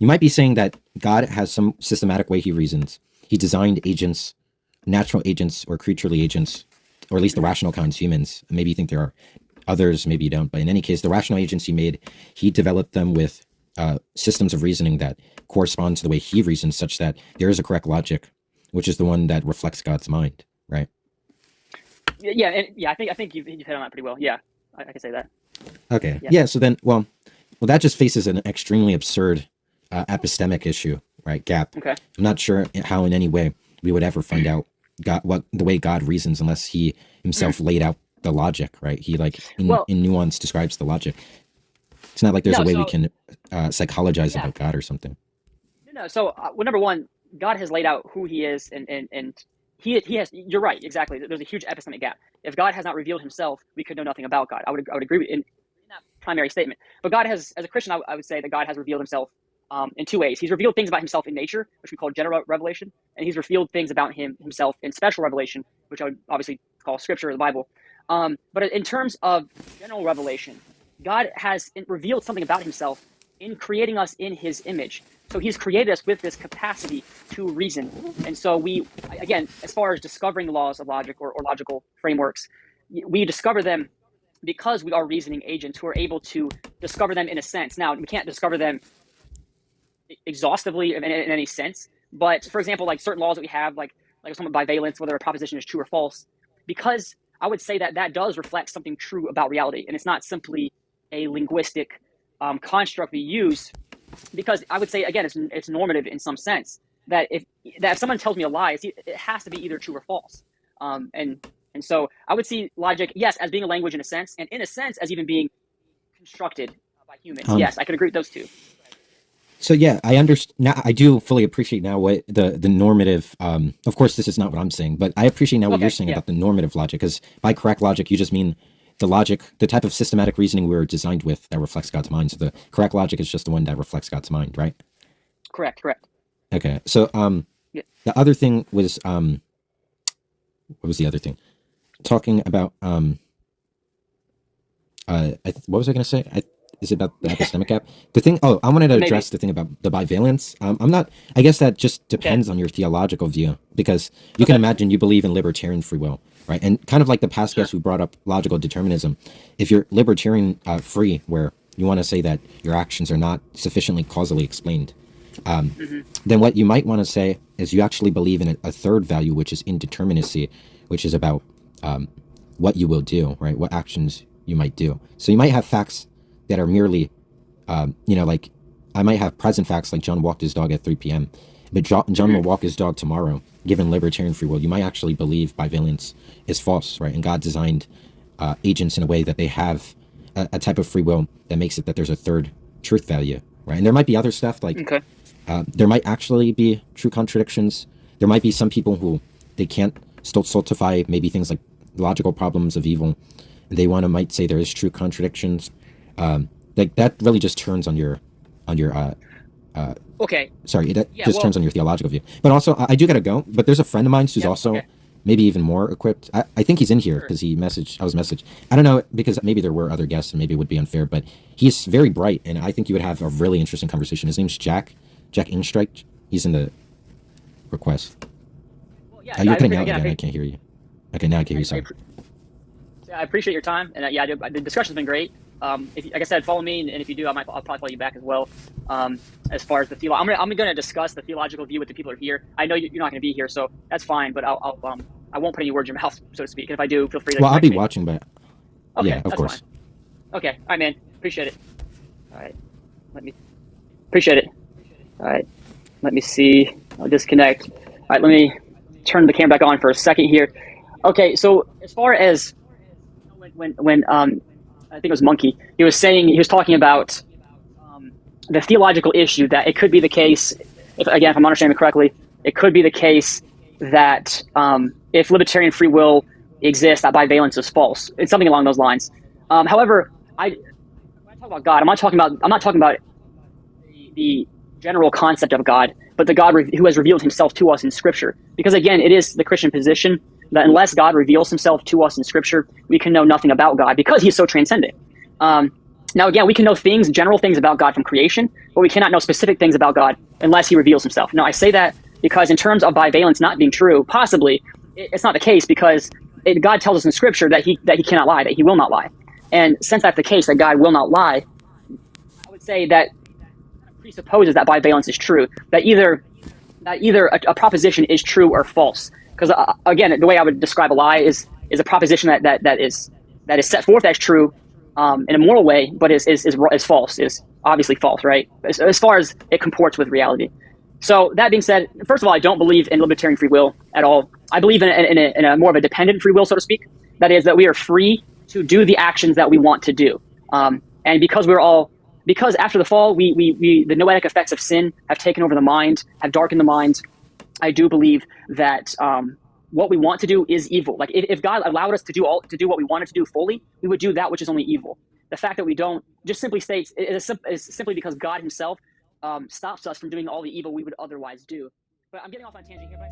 You might be saying that God has some systematic way he reasons. He designed agents, natural agents or creaturely agents, or at least the rational kinds, humans. Maybe you think there are others, maybe you don't. But in any case, the rational agents he made, he developed them with systems of reasoning that correspond to the way he reasons, such that there is a correct logic, which is the one that reflects God's mind, right? I think you've hit on that pretty well. Yeah, I can say that. Okay. Yeah. So then, well, that just faces an extremely absurd epistemic issue, right? Gap. Okay. I'm not sure how in any way we would ever find out the way God reasons unless he himself laid out the logic, right? He in nuance describes the logic. It's not like there's a way we can psychologize about God or something. No. So, number one, God has laid out who he is, and he has. You're right, exactly. There's a huge epistemic gap. If God has not revealed himself, we could know nothing about God. I would agree with in that primary statement. But God has, as a Christian, I would say that God has revealed himself in two ways. He's revealed things about himself in nature, which we call general revelation, and he's revealed things about himself in special revelation, which I would obviously call Scripture or the Bible. But in terms of general revelation, God has revealed something about himself in creating us in his image. So he's created us with this capacity to reason. And so we, again, as far as discovering the laws of logic or logical frameworks, we discover them because we are reasoning agents who are able to discover them in a sense. Now, we can't discover them exhaustively in any sense. But for example, like certain laws that we have, like something bivalence, whether a proposition is true or false, because I would say that does reflect something true about reality. And it's not simply a linguistic construct we use, because I would say, again, it's normative in some sense, that if someone tells me a lie, it has to be either true or false. And so I would see logic, yes, as being a language in a sense, and in a sense as even being constructed by humans. Yes, I could agree with those two. So yeah, I understand now. I do fully appreciate now what the normative. Of course, this is not what I'm saying, but I appreciate now what you're saying about the normative logic. Because by correct logic, you just mean the logic, the type of systematic reasoning we're designed with that reflects God's mind. So the correct logic is just the one that reflects God's mind, right? Correct. Okay. So the other thing was what was the other thing? Talking about what was I going to say? Is it about the epistemic gap? The thing, I wanted to address the thing about the bivalence. I guess that just depends on your theological view, because you can imagine you believe in libertarian free will, right? And kind of like the past guest who brought up logical determinism, if you're libertarian free, where you want to say that your actions are not sufficiently causally explained, then what you might want to say is you actually believe in a third value, which is indeterminacy, which is about what you will do, right? What actions you might do. So you might have facts that are merely, like I might have present facts like John walked his dog at 3 p.m., but John will walk his dog tomorrow, given libertarian free will. You might actually believe bivalence is false, right? And God designed agents in a way that they have a type of free will that makes it that there's a third truth value, right? And there might be other stuff like there might actually be true contradictions. There might be some people who they can't stultify maybe things like logical problems of evil. They might say there is true contradictions. Like that really just turns on your sorry, that turns on your theological view. But also, I do gotta go. But there's a friend of mine who's also maybe even more equipped. I think he's in here because I was messaged. I don't know, because maybe there were other guests and maybe it would be unfair, but he's very bright, and I think you would have a really interesting conversation. His name's Jack Ingstrike. He's in the request. Well, you're cutting out again. I can't hear you. Okay, now I can hear you. Sorry. I appreciate your time, and the discussion's been great. If like I said, follow me, and if you do, I'll probably follow you back as well. As far as the theological, I'm gonna discuss the theological view with the people who are here. I know you're not gonna be here, so that's fine. But I won't put any words in your mouth, so to speak. And if I do, feel free to. Well, I'll be me. watching, but Okay, yeah, of that's course. Fine. Okay, all right, man. Appreciate it. All right, appreciate it. All right, let me see. I'll disconnect. All right, let me turn the camera back on for a second here. Okay, so as far as when I think it was Monkey, he was talking about the theological issue that it could be the case, if I'm understanding it correctly, it could be the case that if libertarian free will exists, that bivalence is false. It's something along those lines. However, when I talk about God, I'm not talking about the general concept of God, but the God who has revealed himself to us in Scripture. Because again, it is the Christian position that unless God reveals himself to us in Scripture, we can know nothing about God because he's so transcendent. Now, again, we can know general things about God from creation, but we cannot know specific things about God unless he reveals himself. Now, I say that because in terms of bivalence not being true, possibly, it's not the case because God tells us in Scripture that he cannot lie, that he will not lie. And since that's the case, that God will not lie, I would say that presupposes that bivalence is true, that either a proposition is true or false. Because again, the way I would describe a lie is a proposition that is set forth as true in a moral way, but is false, is obviously false, right? As far as it comports with reality. So that being said, first of all, I don't believe in libertarian free will at all. I believe in a more of a dependent free will, so to speak. That is, that we are free to do the actions that we want to do. And because after the fall, the noetic effects of sin have taken over the mind, have darkened the mind. I do believe that what we want to do is evil. Like if God allowed us to do what we wanted to do fully, we would do that which is only evil. The fact that we don't just simply states is simply because God himself stops us from doing all the evil we would otherwise do. But I'm getting off on a tangent here. But